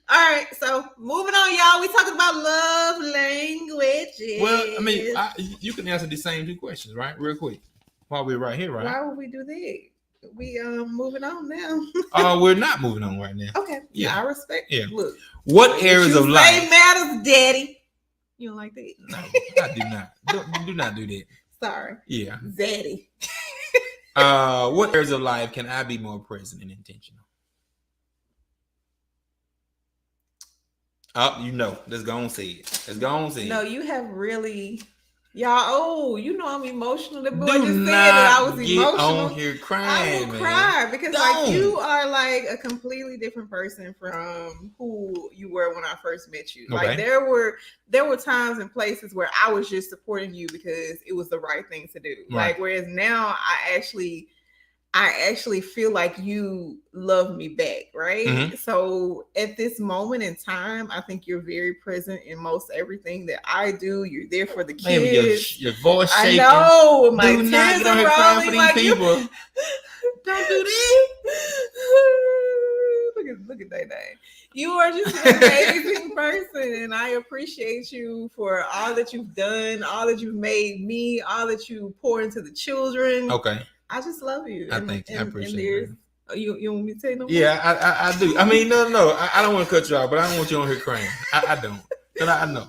[SPEAKER 2] All right, so moving on, y'all. We talking about love languages.
[SPEAKER 1] Well, I mean, you can answer the same 2 questions, right? Real quick, while we're right here, right?
[SPEAKER 2] Why would we do that? We moving on now.
[SPEAKER 1] We're not moving on right now.
[SPEAKER 2] Okay. Yeah, I respect.
[SPEAKER 1] Yeah.
[SPEAKER 2] Look,
[SPEAKER 1] what areas of life
[SPEAKER 2] matters, Daddy? You don't like that?
[SPEAKER 1] No, I do not. Do not do that.
[SPEAKER 2] Sorry.
[SPEAKER 1] Yeah.
[SPEAKER 2] Daddy.
[SPEAKER 1] What areas of life can I be more present and intentional? Oh, let's go on say it.
[SPEAKER 2] No, you have really Y'all, you know I'm emotional. The boy
[SPEAKER 1] Do
[SPEAKER 2] just said
[SPEAKER 1] not
[SPEAKER 2] that I was
[SPEAKER 1] get
[SPEAKER 2] emotional.
[SPEAKER 1] on here
[SPEAKER 2] I
[SPEAKER 1] crying,
[SPEAKER 2] will
[SPEAKER 1] man.
[SPEAKER 2] cry because
[SPEAKER 1] Don't.
[SPEAKER 2] like you are like a completely different person from who you were when I first met you.
[SPEAKER 1] Okay.
[SPEAKER 2] Like there were times and places where I was just supporting you because it was the right thing to do.
[SPEAKER 1] Right.
[SPEAKER 2] Like whereas now I actually feel like you love me back, right?
[SPEAKER 1] Mm-hmm.
[SPEAKER 2] So at this moment in time, I think you're very present in most everything that I do. You're there for the kids.
[SPEAKER 1] Maybe your voice shaking.
[SPEAKER 2] I know. My
[SPEAKER 1] Do not
[SPEAKER 2] tears
[SPEAKER 1] get on
[SPEAKER 2] are
[SPEAKER 1] here crying for
[SPEAKER 2] rolling
[SPEAKER 1] these
[SPEAKER 2] like
[SPEAKER 1] people.
[SPEAKER 2] you.
[SPEAKER 1] Don't do this.
[SPEAKER 2] Look at that name. You are just an amazing person, and I appreciate you for all that you've done, all that you've made me, all that you pour into the children.
[SPEAKER 1] Okay.
[SPEAKER 2] I just love you.
[SPEAKER 1] I thank you. I appreciate it.
[SPEAKER 2] You want me to say no more?
[SPEAKER 1] Yeah, I do. I mean, no. I don't want to cut you off, but I don't want you on here crying. I don't. But I know.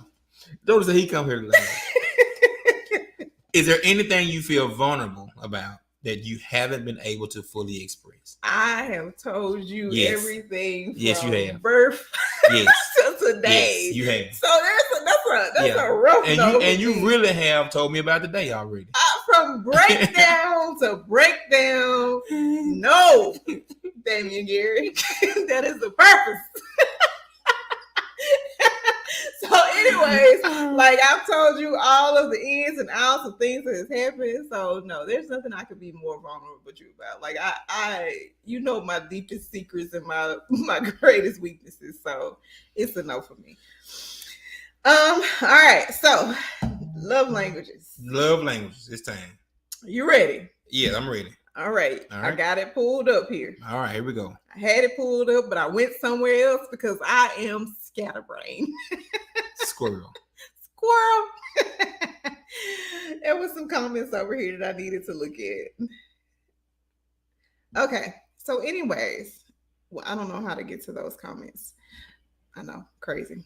[SPEAKER 1] Joe said he come here to learn. Is there anything you feel vulnerable about that you haven't been able to fully express?
[SPEAKER 2] I have told you everything from
[SPEAKER 1] you have.
[SPEAKER 2] birth
[SPEAKER 1] Yes.
[SPEAKER 2] to today.
[SPEAKER 1] Yes, you have.
[SPEAKER 2] So that's a rough note.
[SPEAKER 1] And you really have told me about the day already.
[SPEAKER 2] From breakdown to breakdown. No, Damian Gary. That is the purpose. So anyways, like I've told you all of the ins and outs of things that has happened. So no, there's nothing I could be more vulnerable with you about. Like I you know my deepest secrets and my greatest weaknesses. So it's a no for me. All right. So love languages.
[SPEAKER 1] Love languages. It's time.
[SPEAKER 2] You ready?
[SPEAKER 1] Yeah, I'm ready.
[SPEAKER 2] All right. I got it pulled up here.
[SPEAKER 1] All right, here we go.
[SPEAKER 2] I had it pulled up, but I went somewhere else because I am scatterbrained.
[SPEAKER 1] Squirrel.
[SPEAKER 2] There was some comments over here that I needed to look at. Okay. So anyways, well, I don't know how to get to those comments. I know, crazy.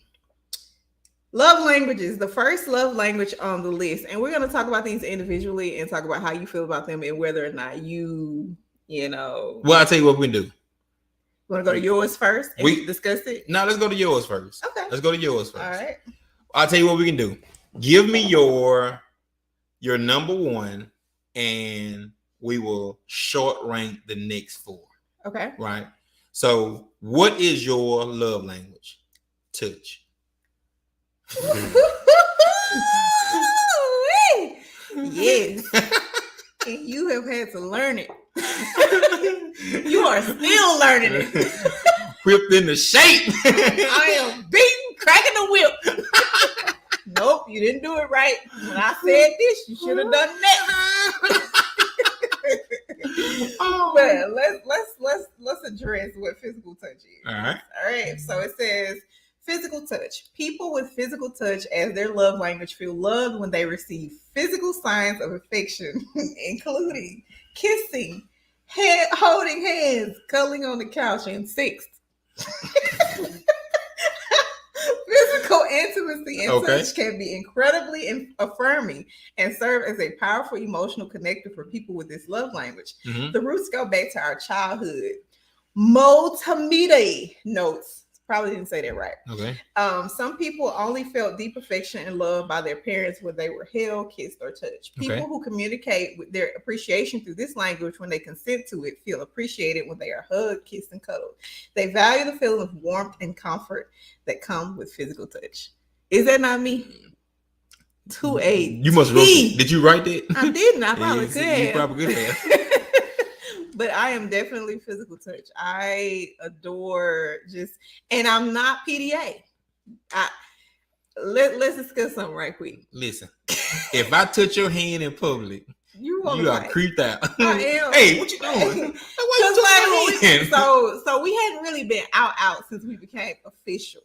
[SPEAKER 2] Love languages, the first love language on the list. And we're going to talk about these individually and talk about how you feel about them and whether or not you know.
[SPEAKER 1] Well, I'll tell you what we can do.
[SPEAKER 2] You want to go to yours first and discuss it?
[SPEAKER 1] No, let's go to yours first.
[SPEAKER 2] Okay.
[SPEAKER 1] Let's go to yours first.
[SPEAKER 2] All right.
[SPEAKER 1] I'll tell you what we can do. Give me your number one and we will short rank the next four.
[SPEAKER 2] Okay.
[SPEAKER 1] Right. So what is your love language? Touch.
[SPEAKER 2] Yes. And you have had to learn it. You are still learning it.
[SPEAKER 1] Whipped into shape.
[SPEAKER 2] I am beating, cracking the whip. Nope, you didn't do it right. When I said this, you should have done that. But let's address what physical touch is.
[SPEAKER 1] All right.
[SPEAKER 2] So it says physical touch. People with physical touch as their love language feel loved when they receive physical signs of affection, including kissing, holding hands, cuddling on the couch, and sex. Physical intimacy and touch can be incredibly affirming and serve as a powerful emotional connector for people with this love language. Mm-hmm. The roots go back to our childhood. Mo Tamide notes. Probably didn't say that right.
[SPEAKER 1] Okay.
[SPEAKER 2] Some people only felt deep affection and love by their parents when they were held, kissed, or touched. People who communicate with their appreciation through this language when they consent to it feel appreciated when they are hugged, kissed, and cuddled. They value the feeling of warmth and comfort that come with physical touch. Is that not me?
[SPEAKER 1] You must wrote it. Did you write that?
[SPEAKER 2] I didn't. I probably could have.
[SPEAKER 1] You probably could have.
[SPEAKER 2] But I am definitely physical touch. I adore and I'm not PDA. Let's discuss something right quick.
[SPEAKER 1] Listen, if I touch your hand in public, you are creeped out.
[SPEAKER 2] I am.
[SPEAKER 1] Hey, what you doing?
[SPEAKER 2] So we hadn't really been out since we became official.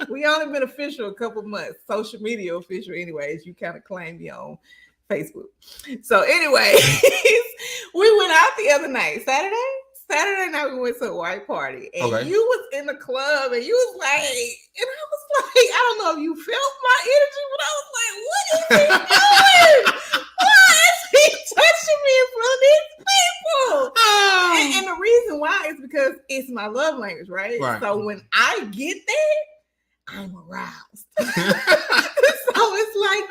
[SPEAKER 2] We only been official a couple months. Social media official, anyways. You kind of claim me on Facebook. So anyway, we went out the other night. Saturday night we went to a white party. And you was in the club and you was like, and I was like, I don't know if you felt my energy, but I was like, what is he doing? Why is he touching me in front of these people? And the reason why is because it's my love language, right? So when I get that, I'm aroused. So it's like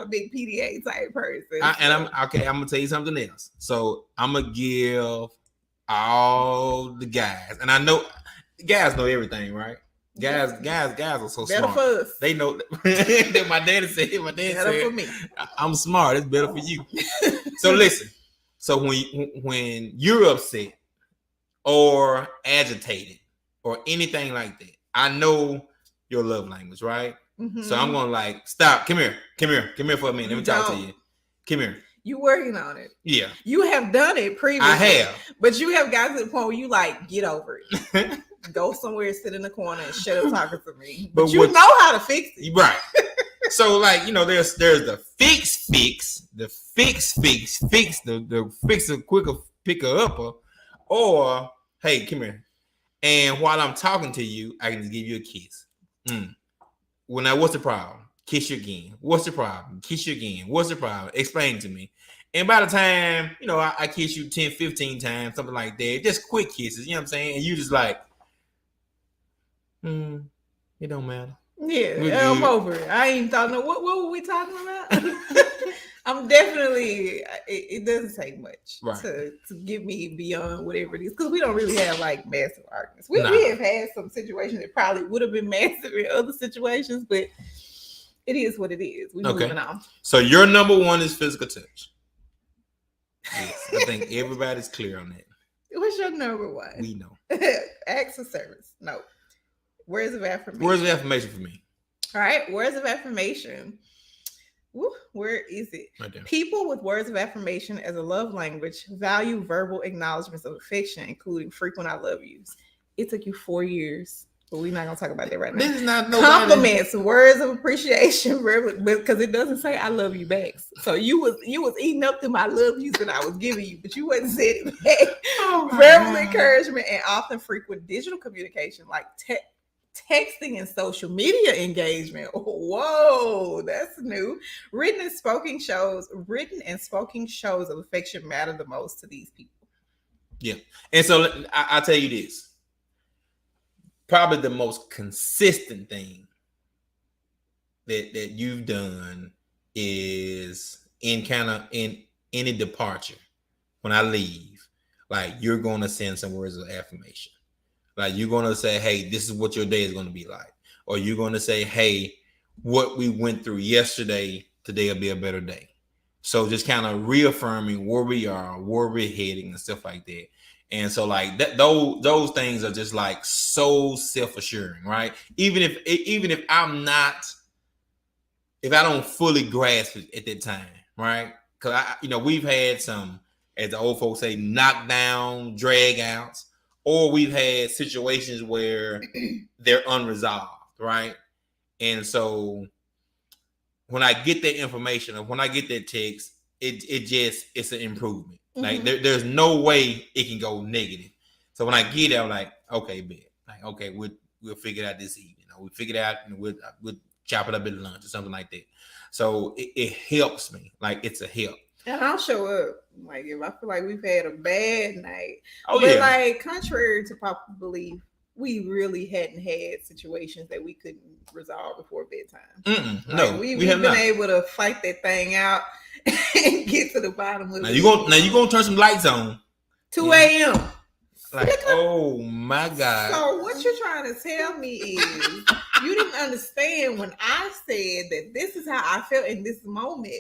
[SPEAKER 2] not a big PDA type person.
[SPEAKER 1] I'm gonna tell you something else. So I'm gonna give all the guys, and I know guys know everything, right? Guys are so
[SPEAKER 2] better
[SPEAKER 1] smart.
[SPEAKER 2] For us.
[SPEAKER 1] They know that my dad said.
[SPEAKER 2] Better for me.
[SPEAKER 1] I'm smart. It's better for you. So listen. So when you're upset or agitated or anything like that, I know your love language, right? Mm-hmm. So I'm gonna like stop. Come here for a minute. Let me talk to you. Come here.
[SPEAKER 2] You working on it.
[SPEAKER 1] Yeah.
[SPEAKER 2] You have done it previously.
[SPEAKER 1] I have.
[SPEAKER 2] But you have gotten to the point where you like, get over it. Go somewhere, sit in the corner and shut up talking to me. But you know how to fix it.
[SPEAKER 1] Right. So like, there's the fix, the fix, the fix a quicker picker upper, or hey, come here. And while I'm talking to you, I can just give you a kiss. Well, now what's the problem? Kiss you again. What's the problem? Kiss you again. What's the problem? Explain to me. And by the time, I kiss you 10, 15 times, something like that, just quick kisses, you know what I'm saying? And you just like, it don't matter.
[SPEAKER 2] Yeah, I'm over it. I ain't thought what were we talking about? I'm definitely, it doesn't take much to get me beyond whatever it is, because we don't really have like massive arguments. We have had some situations that probably would have been massive in other situations, but it is what it is. We're moving on.
[SPEAKER 1] So your number one is physical touch. Yes, I think everybody's clear on that.
[SPEAKER 2] What's your number one?
[SPEAKER 1] We know.
[SPEAKER 2] Acts of service. No. Words of affirmation.
[SPEAKER 1] Words of affirmation for me.
[SPEAKER 2] All right. Words of affirmation. Woo, where is it?
[SPEAKER 1] Right there.
[SPEAKER 2] People with words of affirmation as a love language value verbal acknowledgments of affection, including frequent I love yous. It took you 4 years, but we're not going to talk about that right now.
[SPEAKER 1] This is not
[SPEAKER 2] compliments, words of appreciation, because it doesn't say I love you back. So you was eating up to my love yous that I was giving you, but you wasn't saying it back. Verbal encouragement and often frequent digital communication like texting and social media engagement. Whoa, that's new. Written and spoken shows of affection matter the most to these people.
[SPEAKER 1] Yeah. And so I'll tell you this. Probably the most consistent thing that you've done is in any departure. When I leave, like you're going to send some words of affirmation. Like you're going to say, hey, this is what your day is going to be like. Or you're going to say, hey, what we went through yesterday, today will be a better day. So just kind of reaffirming where we are, where we're heading and stuff like that. And so like those things are just like so self-assuring, right? Even if I don't fully grasp it at that time, right? Because we've had some, as the old folks say, knockdown, drag outs. Or we've had situations where they're unresolved, right? And so when I get that information or when I get that text, it's an improvement. Mm-hmm. Like there's no way it can go negative. So when I get it, I'm like, okay, bet. Like, okay, we'll figure it out this evening. We'll figure it out and we'll chop it up at lunch or something like that. So it helps me. Like it's a help.
[SPEAKER 2] And I'll show up. Like if I feel like we've had a bad night. But like contrary to popular belief, we really hadn't had situations that we couldn't resolve before bedtime.
[SPEAKER 1] No,
[SPEAKER 2] we've been able to fight that thing out and get to the bottom of it.
[SPEAKER 1] Now you gonna turn some lights on.
[SPEAKER 2] 2 a.m.
[SPEAKER 1] Like, oh my God.
[SPEAKER 2] So what you're trying to tell me is you didn't understand when I said that this is how I felt in this moment,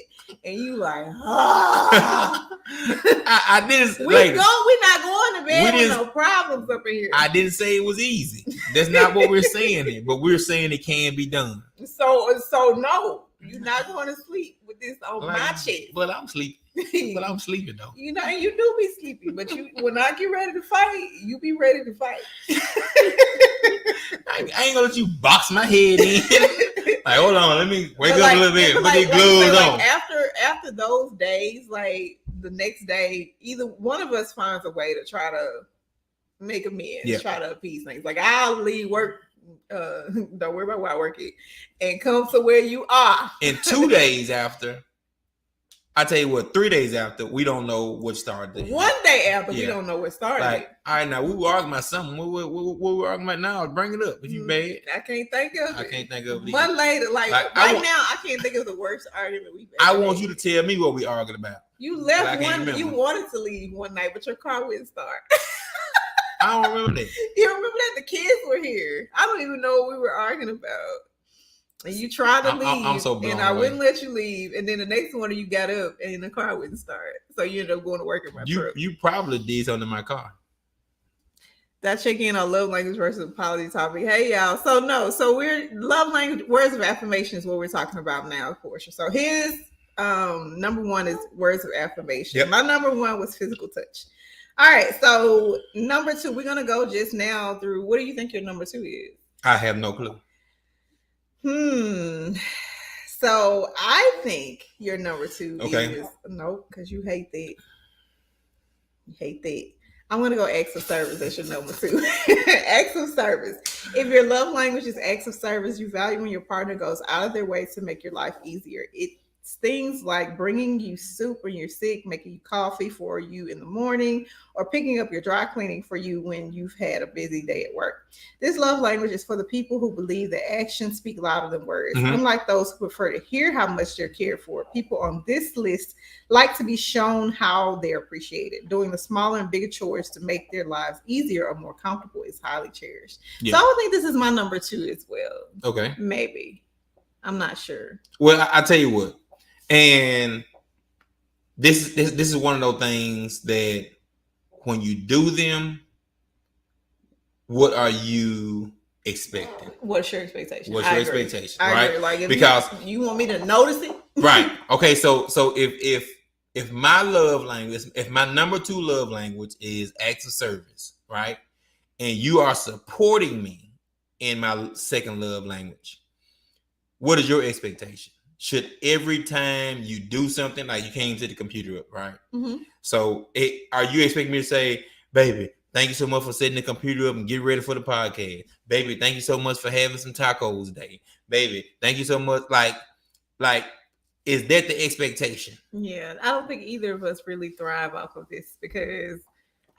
[SPEAKER 2] and you like,
[SPEAKER 1] I didn't.
[SPEAKER 2] We're not going to bed with no problems up in here.
[SPEAKER 1] I didn't say it was easy. That's not what we're saying here, but we're saying it can be done.
[SPEAKER 2] So no, you're not going to sleep with this on my chest.
[SPEAKER 1] But I'm sleeping. But I'm sleeping though.
[SPEAKER 2] You do be sleepy, but when I get ready to fight, you be ready to fight.
[SPEAKER 1] I ain't gonna let you box my head in. Like, hold on, let me wake up a little bit. Put these gloves on.
[SPEAKER 2] After those days, like the next day, either one of us finds a way to try to make amends, try to appease things. Like I'll leave work. Don't worry about where I work at, and come to where you are.
[SPEAKER 1] And 2 days after, I tell you what, 3 days after, we don't know what started.
[SPEAKER 2] One day after, we
[SPEAKER 1] Yeah.
[SPEAKER 2] don't know what started.
[SPEAKER 1] Like, all right, now we were arguing about something. What we arguing about now? Bring it up if you bad.
[SPEAKER 2] I can't think of it.
[SPEAKER 1] I can't think of it.
[SPEAKER 2] One later, like
[SPEAKER 1] Like,
[SPEAKER 2] right now, I can't think of the worst argument we've
[SPEAKER 1] I
[SPEAKER 2] ever
[SPEAKER 1] want
[SPEAKER 2] had.
[SPEAKER 1] you to tell me what we arguing about.
[SPEAKER 2] You
[SPEAKER 1] But
[SPEAKER 2] left
[SPEAKER 1] I can't
[SPEAKER 2] one. You
[SPEAKER 1] remember.
[SPEAKER 2] wanted to leave one night, but your car wouldn't start.
[SPEAKER 1] I don't remember that.
[SPEAKER 2] You remember that the kids were here? I don't even know what we were arguing about. And you tried to leave,
[SPEAKER 1] I'm so blown
[SPEAKER 2] and I
[SPEAKER 1] away.
[SPEAKER 2] wouldn't let you leave. And then the next morning, you got up, and the car wouldn't start. So you ended up going to work in my truck.
[SPEAKER 1] You probably did something in my car.
[SPEAKER 2] That check in on love language versus apology topic. Hey y'all. So we're love language, words of affirmation is what we're talking about now, Portia. So his number one is words of affirmation.
[SPEAKER 1] Yep.
[SPEAKER 2] My number one was physical touch. All right, so number two, we're gonna go just now through what do you think your number two is?
[SPEAKER 1] I have no clue.
[SPEAKER 2] So I think your number two
[SPEAKER 1] Okay.
[SPEAKER 2] is nope, because you hate that. You hate that. I'm gonna go acts of service. That's your number two. Acts of service. If your love language is acts of service, you value when your partner goes out of their way to make your life easier. It's things like bringing you soup when you're sick, making you coffee for you in the morning, or picking up your dry cleaning for you when you've had a busy day at work. This love language is for the people who believe that actions speak louder than words.
[SPEAKER 1] Mhm.
[SPEAKER 2] Unlike those who prefer to hear how much they're cared for, people on this list like to be shown how they're appreciated. Doing the smaller and bigger chores to make their lives easier or more comfortable is highly cherished.
[SPEAKER 1] Yeah.
[SPEAKER 2] So I would think this is my number two as well.
[SPEAKER 1] Okay.
[SPEAKER 2] Maybe. I'm not sure.
[SPEAKER 1] Well, I tell you what, and this is one of those things that when you do them, what are you expecting?
[SPEAKER 2] What's your expectation?
[SPEAKER 1] What's
[SPEAKER 2] I
[SPEAKER 1] your
[SPEAKER 2] agree.
[SPEAKER 1] expectation?
[SPEAKER 2] I
[SPEAKER 1] Right?
[SPEAKER 2] agree. Like if
[SPEAKER 1] Because
[SPEAKER 2] you want me to notice it,
[SPEAKER 1] right. Okay. So if my love language, if my number two love language is acts of service, right, and you are supporting me in my second love language, what is your expectation? Should every time you do something, like you came to the computer up, right?
[SPEAKER 2] Mhm.
[SPEAKER 1] So are you expecting me to say, baby, thank you so much for setting the computer up and get ready for the podcast. Baby, thank you so much for having some tacos today. Baby, thank you so much. Like, is that the expectation?
[SPEAKER 2] Yeah, I don't think either of us really thrive off of this because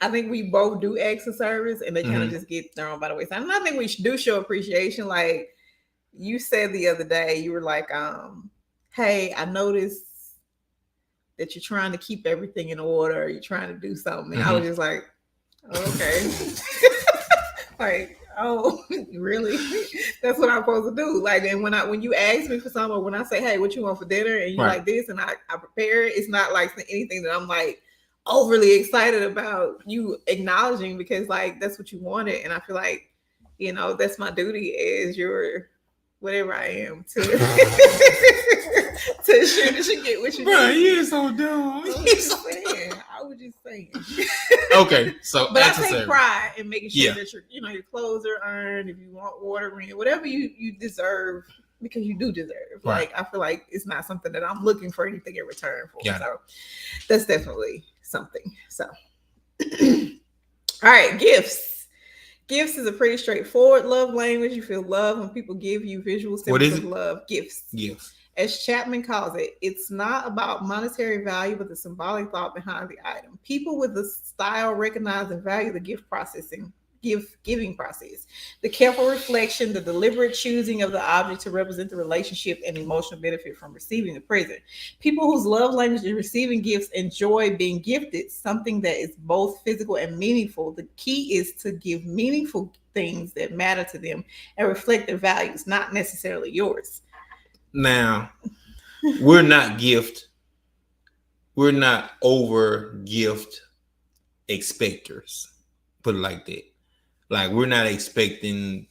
[SPEAKER 2] I think we both do acts of service and they kind of just get thrown by the wayside. And I think we do show appreciation. Like you said the other day, you were like, hey, I noticed that you're trying to keep everything in order. You're trying to do something. And I was just like, okay. Like, oh, really? That's what I'm supposed to do. Like, and when you ask me for something, or when I say, hey, what you want for dinner, and you like this, and I prepare it, it's not like anything that I'm like overly excited about you acknowledging because like that's what you wanted. And I feel like, you know, that's my duty as your whatever I am to to ensure that you get what you
[SPEAKER 1] Bro,
[SPEAKER 2] need.
[SPEAKER 1] you're so dumb.
[SPEAKER 2] I was just saying.
[SPEAKER 1] Okay, so
[SPEAKER 2] But I
[SPEAKER 1] acts of
[SPEAKER 2] take
[SPEAKER 1] service.
[SPEAKER 2] pride in making sure
[SPEAKER 1] Yeah.
[SPEAKER 2] that your clothes are earned. If you want water, whatever you deserve, because you do deserve.
[SPEAKER 1] Right.
[SPEAKER 2] Like I feel like it's not something that I'm looking for anything in return for.
[SPEAKER 1] Yeah.
[SPEAKER 2] So that's definitely something. So all right, gifts. Gifts is a pretty straightforward love language. You feel love when people give you visual
[SPEAKER 1] What is
[SPEAKER 2] symbols of
[SPEAKER 1] it?
[SPEAKER 2] love. Gifts.
[SPEAKER 1] Gifts.
[SPEAKER 2] As Chapman calls it, it's not about monetary value, but the symbolic thought behind the item. People with the style recognize and value the giving process, the careful reflection, the deliberate choosing of the object to represent the relationship and emotional benefit from receiving the present. People whose love language is receiving gifts enjoy being gifted something that is both physical and meaningful. The key is to give meaningful things that matter to them and reflect their values, not necessarily yours.
[SPEAKER 1] Now, we're not over gift expectors. Put it like that. Like we're not expecting,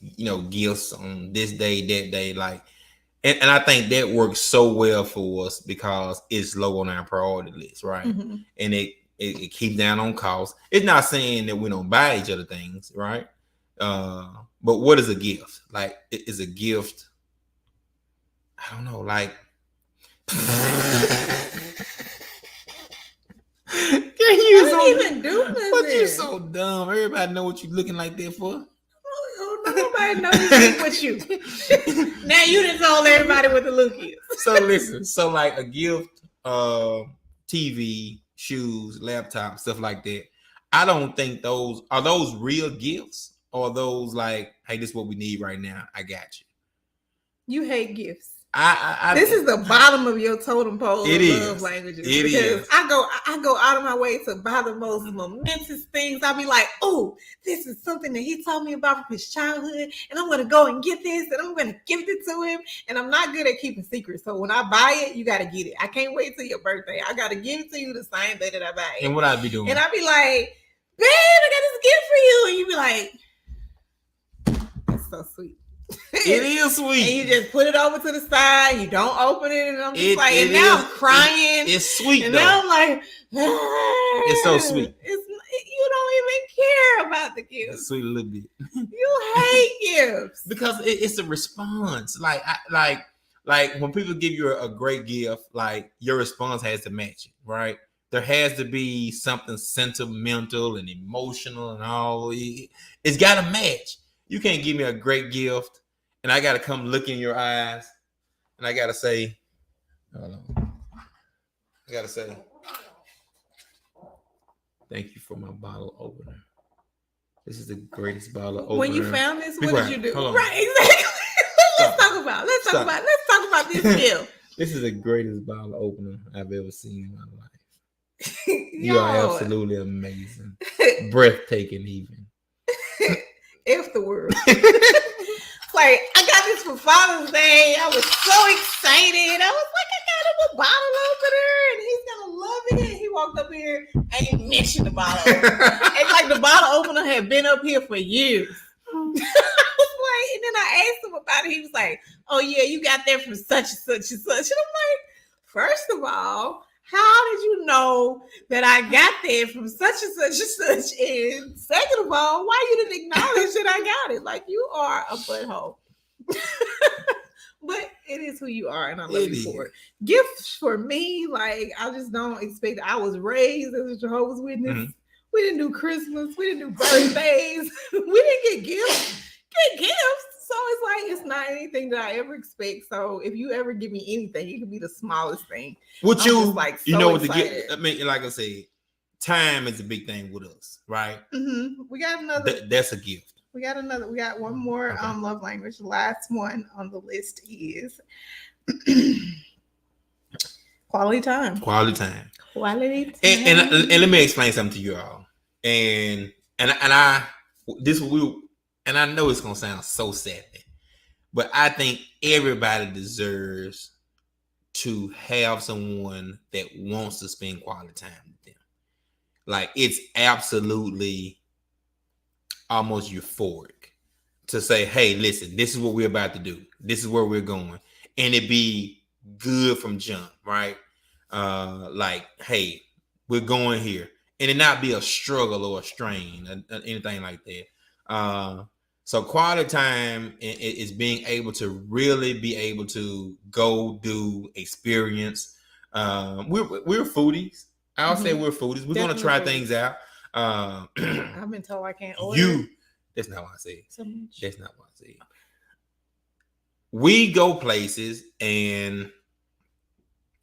[SPEAKER 1] gifts on this day, that day. Like, and I think that works so well for us because it's low on our priority list, right?
[SPEAKER 2] Mm-hmm.
[SPEAKER 1] And it keeps down on cost. It's not saying that we don't buy each other things, right? But what is a gift? Like, is a gift? I don't know, like
[SPEAKER 2] You didn't even do nothing.
[SPEAKER 1] But you so dumb. Everybody know what you looking like that for.
[SPEAKER 2] Nobody knows anything with you. Now you done told everybody what the look is.
[SPEAKER 1] So listen, so like a gift TV, shoes, laptop, stuff like that. I don't think those are real gifts, or are those like, hey, this is what we need right now. I got you.
[SPEAKER 2] You hate gifts.
[SPEAKER 1] This
[SPEAKER 2] is the bottom of your totem pole
[SPEAKER 1] of
[SPEAKER 2] love languages.
[SPEAKER 1] It is.
[SPEAKER 2] I go out of my way to buy the most momentous things. I'll be like, oh, this is something that he told me about from his childhood, and I'm gonna go and get this, and I'm gonna give it to him. And I'm not good at keeping secrets, so when I buy it, you gotta get it. I can't wait till your birthday. I gotta give it to you the same day that I buy it.
[SPEAKER 1] And what I'd be doing?
[SPEAKER 2] And I'd be like, babe, I got this gift for you, and you'd be like, that's so sweet.
[SPEAKER 1] It is sweet.
[SPEAKER 2] And you just put it over to the side. You don't open it, and I'm just and now I'm crying.
[SPEAKER 1] It's sweet,
[SPEAKER 2] and
[SPEAKER 1] though.
[SPEAKER 2] Now I'm like,
[SPEAKER 1] it's so sweet.
[SPEAKER 2] You don't even care about the gift.
[SPEAKER 1] It's sweet a little bit.
[SPEAKER 2] You hate gifts
[SPEAKER 1] because it's a response. Like when people give you a great gift, like your response has to match it, right? There has to be something sentimental and emotional and all. It's got to match. You can't give me a great gift and I got to come look in your eyes and I got to say, hold on. I got to say, thank you for my bottle opener. This is the greatest bottle opener.
[SPEAKER 2] When you found this, what did you do?
[SPEAKER 1] Right,
[SPEAKER 2] exactly. Let's talk about this gift.
[SPEAKER 1] This is the greatest bottle opener I've ever seen in my life. You are absolutely amazing. Breathtaking even.
[SPEAKER 2] F the word. Like, I got this for Father's Day. I was so excited. I was like, I got him a bottle opener and he's gonna love it. And he walked up here and he mentioned the bottle opener. And like the bottle opener had been up here for years. I was like, and then I asked him about it. He was like, oh yeah, you got that from such and such and such. And I'm like, first of all, how did you know that I got that from such and such and such? And second of all, why you didn't acknowledge that I got it? Like, you are a butthole. But it is who you are, and I love you for it. Gifts for me, like, I just don't expect it. I was raised as a Jehovah's Witness. Mm-hmm. We didn't do Christmas. We didn't do birthdays. We didn't get gifts. So it's like, it's not anything that I ever expect. So if you ever give me anything, it could be the smallest thing.
[SPEAKER 1] Would you,
[SPEAKER 2] like, so
[SPEAKER 1] you know what
[SPEAKER 2] excited.
[SPEAKER 1] The gift? I mean, like I said, time is a big thing with us, right?
[SPEAKER 2] Mm-hmm. We got another.
[SPEAKER 1] That's a gift.
[SPEAKER 2] We got another. We got one more love language. The last one on the list is quality time.
[SPEAKER 1] Quality time.
[SPEAKER 2] Quality time.
[SPEAKER 1] And let me explain something to you all. And I know it's gonna sound so sad, but I think everybody deserves to have someone that wants to spend quality time with them. Like, it's absolutely almost euphoric to say, hey, listen, this is what we're about to do. This is where we're going. And it be good from jump, right? Like, hey, we're going here. And it not be a struggle or a strain or anything like that. So quality time is being able to really be able to go do experience. We're foodies. I'll say we're foodies. We're going to try things out.
[SPEAKER 2] I've been told I can't order.
[SPEAKER 1] That's not what I said.
[SPEAKER 2] So much.
[SPEAKER 1] That's not what I said. We go places, and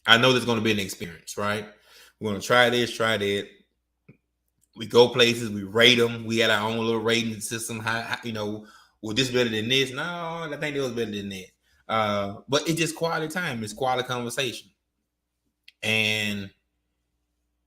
[SPEAKER 1] I know there's going to be an experience, right? We're going to try this, try that. We go places, we rate them. We had our own little rating system. How was this better than this? No, I think it was better than that. But it's just quality time. It's quality conversation. And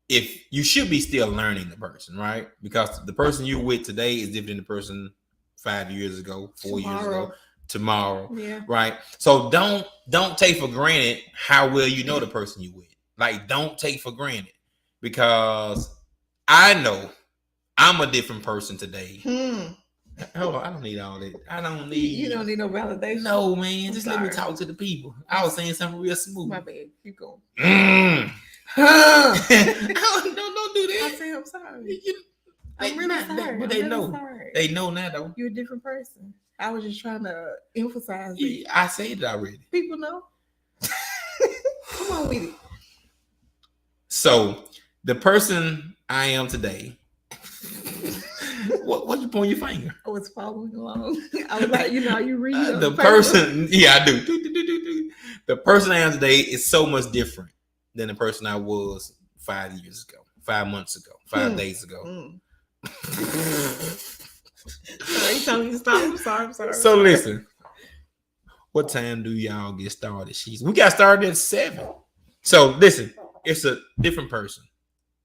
[SPEAKER 1] if you should be still learning the person, right? Because the person you're with today is different than the person 5 years ago, 4 years ago, tomorrow, right? So don't take for granted how well you know the person you're with. Like, don't take for granted, because I know I'm a different person today. Hold on, I don't need all that. I don't need.
[SPEAKER 2] You don't need no validation.
[SPEAKER 1] No, man. Just let me talk to the people. I was saying something real smooth.
[SPEAKER 2] My bad. Keep going.
[SPEAKER 1] Don't do that.
[SPEAKER 2] I say I'm sorry.
[SPEAKER 1] I'm really sorry. But they know. Sorry. They know now, though.
[SPEAKER 2] You're a different person. I was just trying to emphasize it.
[SPEAKER 1] I said it already.
[SPEAKER 2] People know. Come on with it.
[SPEAKER 1] So the person I am today. What you pointing your finger?
[SPEAKER 2] I was following along. I was like, you read
[SPEAKER 1] the person. Yeah, I do. The person I am today is so much different than the person I was 5 years ago, 5 months ago, 5 days ago.
[SPEAKER 2] Sorry, you told me to stop. I'm sorry.
[SPEAKER 1] So listen, what time do y'all get started? We got started at 7. So listen, it's a different person.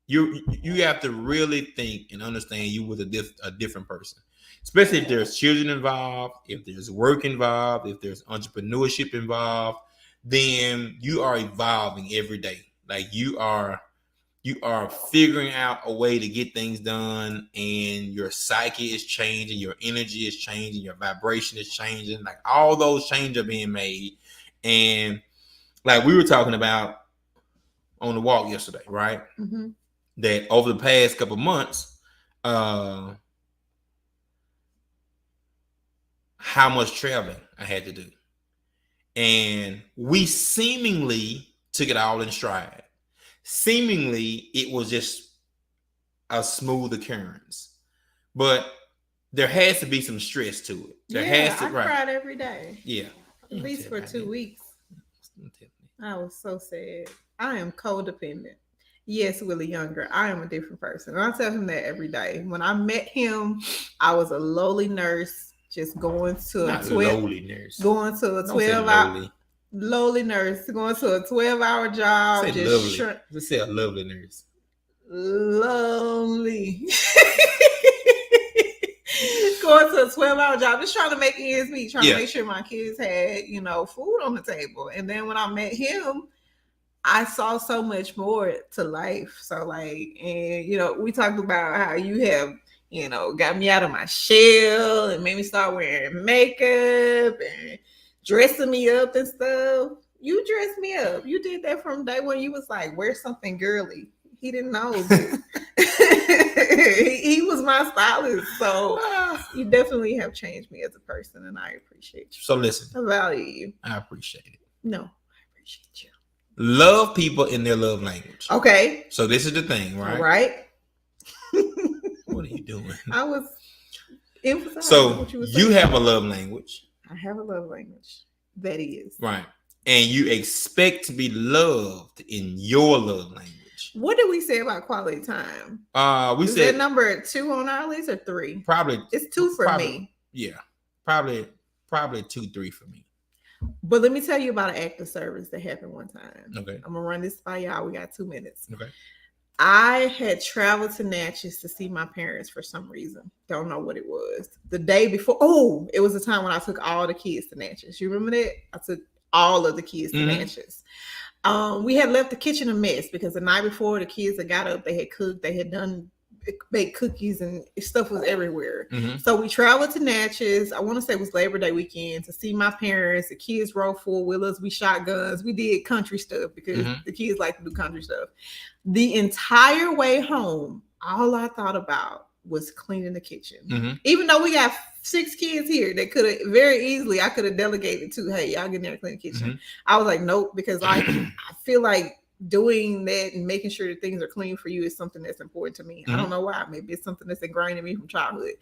[SPEAKER 1] You have to really think and understand you with a different person, especially if there's children involved, if there's work involved, if there's entrepreneurship involved. Then you are evolving every day. Like you are figuring out a way to get things done, and your psyche is changing, your energy is changing, your vibration is changing. Like all those changes are being made. And like we were talking about on the walk yesterday, right? Mm-hmm. That over the past couple months, how much traveling I had to do. And we seemingly took it all in stride. Seemingly, it was just a smooth occurrence. But there has to be some stress to it.
[SPEAKER 2] I cried every day.
[SPEAKER 1] Yeah.
[SPEAKER 2] At least for 2 weeks. I was so sad. I am codependent. Yes, Willie Younger. I am a different person. And I tell him that every day. When I met him, I was a lowly nurse, just going to a 12-hour job.
[SPEAKER 1] Say
[SPEAKER 2] just
[SPEAKER 1] lovely. Just say a lovely nurse.
[SPEAKER 2] Lonely. Going to a 12-hour job, just trying to make ends meet, trying to make sure my kids had, food on the table. And then when I met him, I saw so much more to life. So we talked about how you have, got me out of my shell and made me start wearing makeup and dressing me up and stuff. You dressed me up. You did that from day one. You was like, wear something girly. He didn't know. He was my stylist. So you definitely have changed me as a person, and I appreciate you.
[SPEAKER 1] So listen.
[SPEAKER 2] I value you.
[SPEAKER 1] I appreciate it.
[SPEAKER 2] No, I appreciate you.
[SPEAKER 1] Love people in their love language.
[SPEAKER 2] Okay.
[SPEAKER 1] So this is the thing, right?
[SPEAKER 2] Right.
[SPEAKER 1] What are you doing?
[SPEAKER 2] I was emphasizing
[SPEAKER 1] what you were saying. You have a love language.
[SPEAKER 2] I have a love language. That is.
[SPEAKER 1] Right. And you expect to be loved in your love language.
[SPEAKER 2] What did we say about quality time?
[SPEAKER 1] We said
[SPEAKER 2] that number 2 on our list or 3?
[SPEAKER 1] Probably.
[SPEAKER 2] It's 2 for me.
[SPEAKER 1] Yeah. Probably 2, 3 for me.
[SPEAKER 2] But let me tell you about an act of service that happened one time.
[SPEAKER 1] Okay.
[SPEAKER 2] I'm gonna run this by y'all. We got 2 minutes.
[SPEAKER 1] Okay.
[SPEAKER 2] I had traveled to Natchez to see my parents for some reason. Don't know what it was. The day before, it was the time when I took all the kids to Natchez. You remember that? I took all of the kids to Natchez. We had left the kitchen a mess because the night before the kids had got up, they had cooked, they had baked cookies and stuff was everywhere. Mm-hmm. So we traveled to Natchez. I want to say it was Labor Day weekend to see my parents. The kids rode 4-wheelers. We shot guns. We did country stuff because the kids like to do country stuff. The entire way home, all I thought about was cleaning the kitchen. Mm-hmm. Even though we got 6 kids here that could have very easily, I could have delegated to, hey, y'all get in there and clean the kitchen. Mm-hmm. I was like, nope, because I feel like doing that and making sure that things are clean for you is something that's important to me. Mm-hmm. I don't know why. Maybe it's something that's ingrained in me from childhood.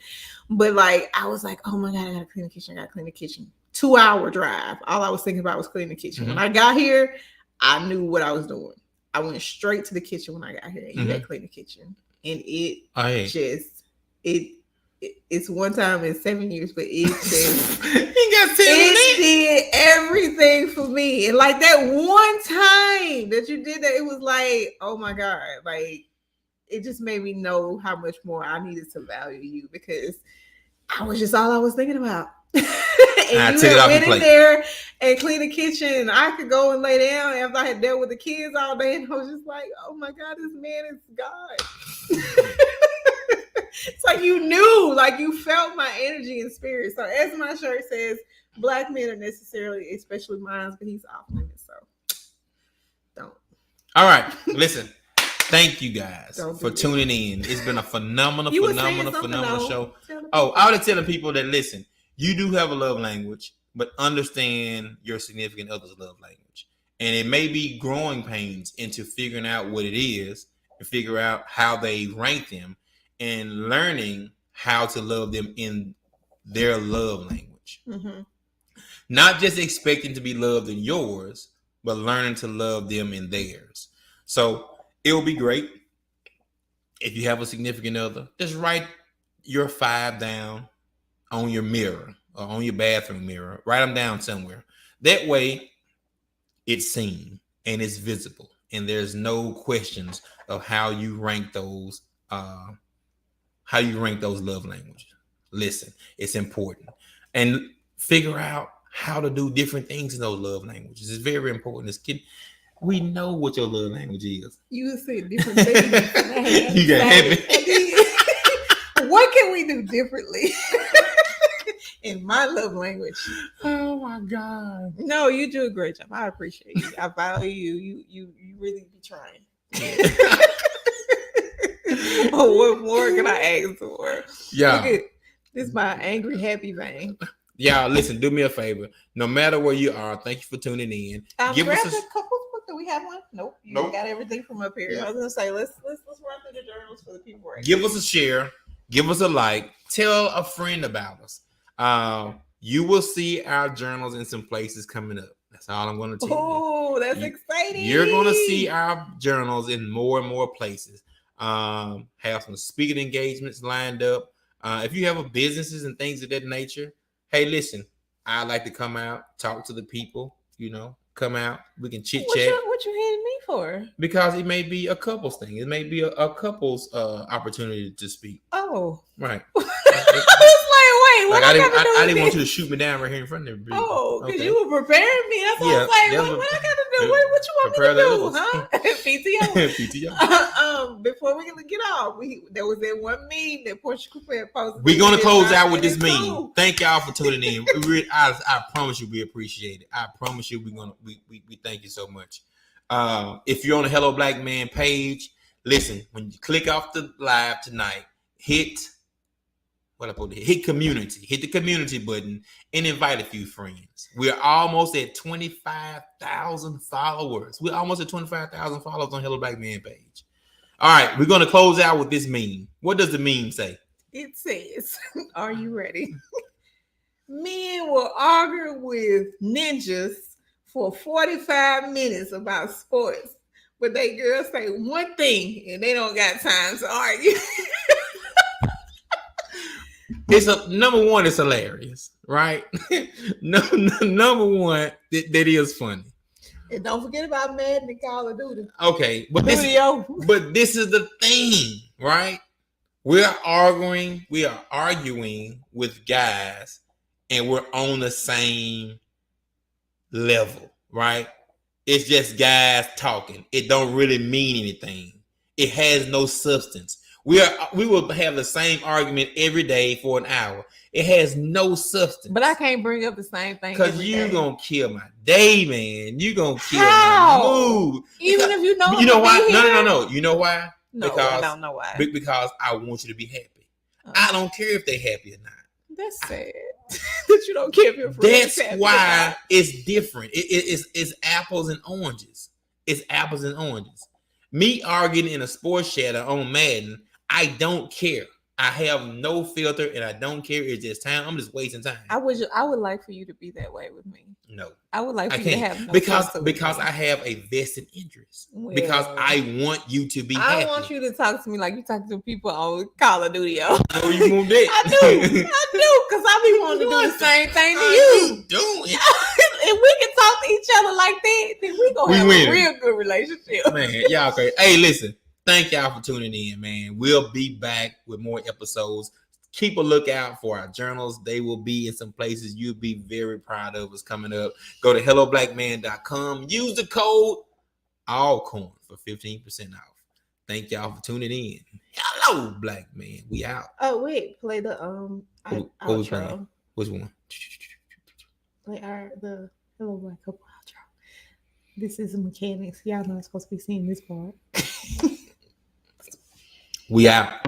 [SPEAKER 2] But I was like, oh my God, I gotta clean the kitchen. 2-hour drive. All I was thinking about was cleaning the kitchen. Mm-hmm. When I got here, I knew what I was doing. I went straight to the kitchen when I got here and you had to clean the kitchen. And it's one time in 7 years, but it did everything for me. And that one time that you did that, it was like, oh my God, it just made me know how much more I needed to value you because I was just all I was thinking about. And I took it off went in there and clean the kitchen. I could go and lay down after I had dealt with the kids all day, and I was just like, "Oh my God, this man is God." It's like you knew, you felt my energy and spirit. So, as my shirt says, Black men are necessarily, especially mine, but he's off limits. So, don't.
[SPEAKER 1] All right, listen. Thank you guys for tuning in. It's been a phenomenal show. I was telling people that listen. You do have a love language, but understand your significant other's love language. And it may be growing pains into figuring out what it is and figure out how they rank them and learning how to love them in their love language. Mm-hmm. Not just expecting to be loved in yours, but learning to love them in theirs. So it will be great if you have a significant other. Just write your 5 down on your mirror or on your bathroom mirror. Write them down somewhere. That way, it's seen and it's visible, and there's no questions of how you rank those. How you rank those love languages. Listen, it's important, and figure out how to do different things in those love languages. It's very important. As kid, we know what your love language is.
[SPEAKER 2] You said different things.
[SPEAKER 1] You got happy.
[SPEAKER 2] What can we do differently in my love language?
[SPEAKER 1] Oh my God!
[SPEAKER 2] No, you do a great job. I appreciate you. I value you. You really be trying. Oh, what more can I ask for?
[SPEAKER 1] Yeah,
[SPEAKER 2] this is my angry happy vein.
[SPEAKER 1] Y'all, listen. Do me a favor. No matter where you are, thank you for tuning in.
[SPEAKER 2] Give us a couple. Do we have one? Nope. You got everything from up here.
[SPEAKER 1] Yeah.
[SPEAKER 2] I was gonna say let's run through the journals for the people. Right
[SPEAKER 1] Give us a share. Give us a like. Tell a friend about us. You will see our journals in some places coming up. That's all I'm going to tell you.
[SPEAKER 2] Oh, that's exciting.
[SPEAKER 1] You're going to see our journals in more and more places. Have some speaking engagements lined up. If you have businesses and things of that nature, hey, listen, I like to come out, talk to the people, come out. We can chit chat.
[SPEAKER 2] What you hitting me for?
[SPEAKER 1] Because it may be a couple's thing. It may be a couple's opportunity to speak.
[SPEAKER 2] Oh.
[SPEAKER 1] Right.
[SPEAKER 2] I was like, wait,
[SPEAKER 1] I didn't want you to shoot me down right here in front of everybody.
[SPEAKER 2] Oh, because you were preparing me. That's why I was like, what I got to do? What you want me to do, huh? PTO. Before we get off, there was that one meme that Portia Cooper posted.
[SPEAKER 1] We're going to close out with this meme. Cool. Thank y'all for tuning in. I promise you we appreciate it. I promise you we thank you so much. If you're on the Hello Black Man page, listen, when you click off the live tonight, hit community, hit the community button and invite a few friends. We're almost at 25,000 followers. We're almost at 25,000 followers on Hello Black Man page. All right, we're going to close out with this meme. What does the meme say?
[SPEAKER 2] It says, are you ready? Men will argue with ninjas for 45 minutes about sports, but they girls say one thing and they don't got time to argue.
[SPEAKER 1] Number one, it's hilarious, right? Number one, that is funny.
[SPEAKER 2] And don't forget about Madden and Call of Duty.
[SPEAKER 1] Okay, but this is the thing, right? We are arguing with guys, and we're on the same level, right? It's just guys talking. It don't really mean anything. It has no substance. We will have the same argument every day for an hour. It has no substance.
[SPEAKER 2] But I can't bring up the same thing
[SPEAKER 1] because you're gonna kill my day, man. You're gonna kill my mood.
[SPEAKER 2] Even if you know.
[SPEAKER 1] You know why? No. You know why?
[SPEAKER 2] No, I don't know why.
[SPEAKER 1] Because I want you to be happy. I don't care if they're happy or not.
[SPEAKER 2] That's sad. That you don't care if your friends.
[SPEAKER 1] That's why it's different. It's apples and oranges. It's apples and oranges. Me arguing in a sports chat on Madden, I don't care. I have no filter and I don't care. It's just time. I'm just wasting time.
[SPEAKER 2] I would like for you to be that way with me.
[SPEAKER 1] No.
[SPEAKER 2] I would like for you to have no
[SPEAKER 1] because I have a vested interest. Well, because I want you to be happy.
[SPEAKER 2] I want you to talk to me like you talk to people on Call of Duty.
[SPEAKER 1] Oh, you moved it.
[SPEAKER 2] I do, because I be wanting to do the same thing to you.
[SPEAKER 1] Doing.
[SPEAKER 2] If we can talk to each other like that, then we gonna have a real good relationship.
[SPEAKER 1] Man, y'all crazy. Hey, listen. Thank y'all for tuning in, man. We'll be back with more episodes. Keep a lookout for our journals. They will be in some places you'll be very proud of us coming up. Go to helloblackman.com. Use the code ALLCORN for 15% off. Thank y'all for tuning in. Hello, Black Man. We out.
[SPEAKER 2] Oh, wait. Play the outro.
[SPEAKER 1] Which one?
[SPEAKER 2] Play the Hello Black Couple outro. This is a mechanics. Y'all not supposed to be seeing this part.
[SPEAKER 1] We out.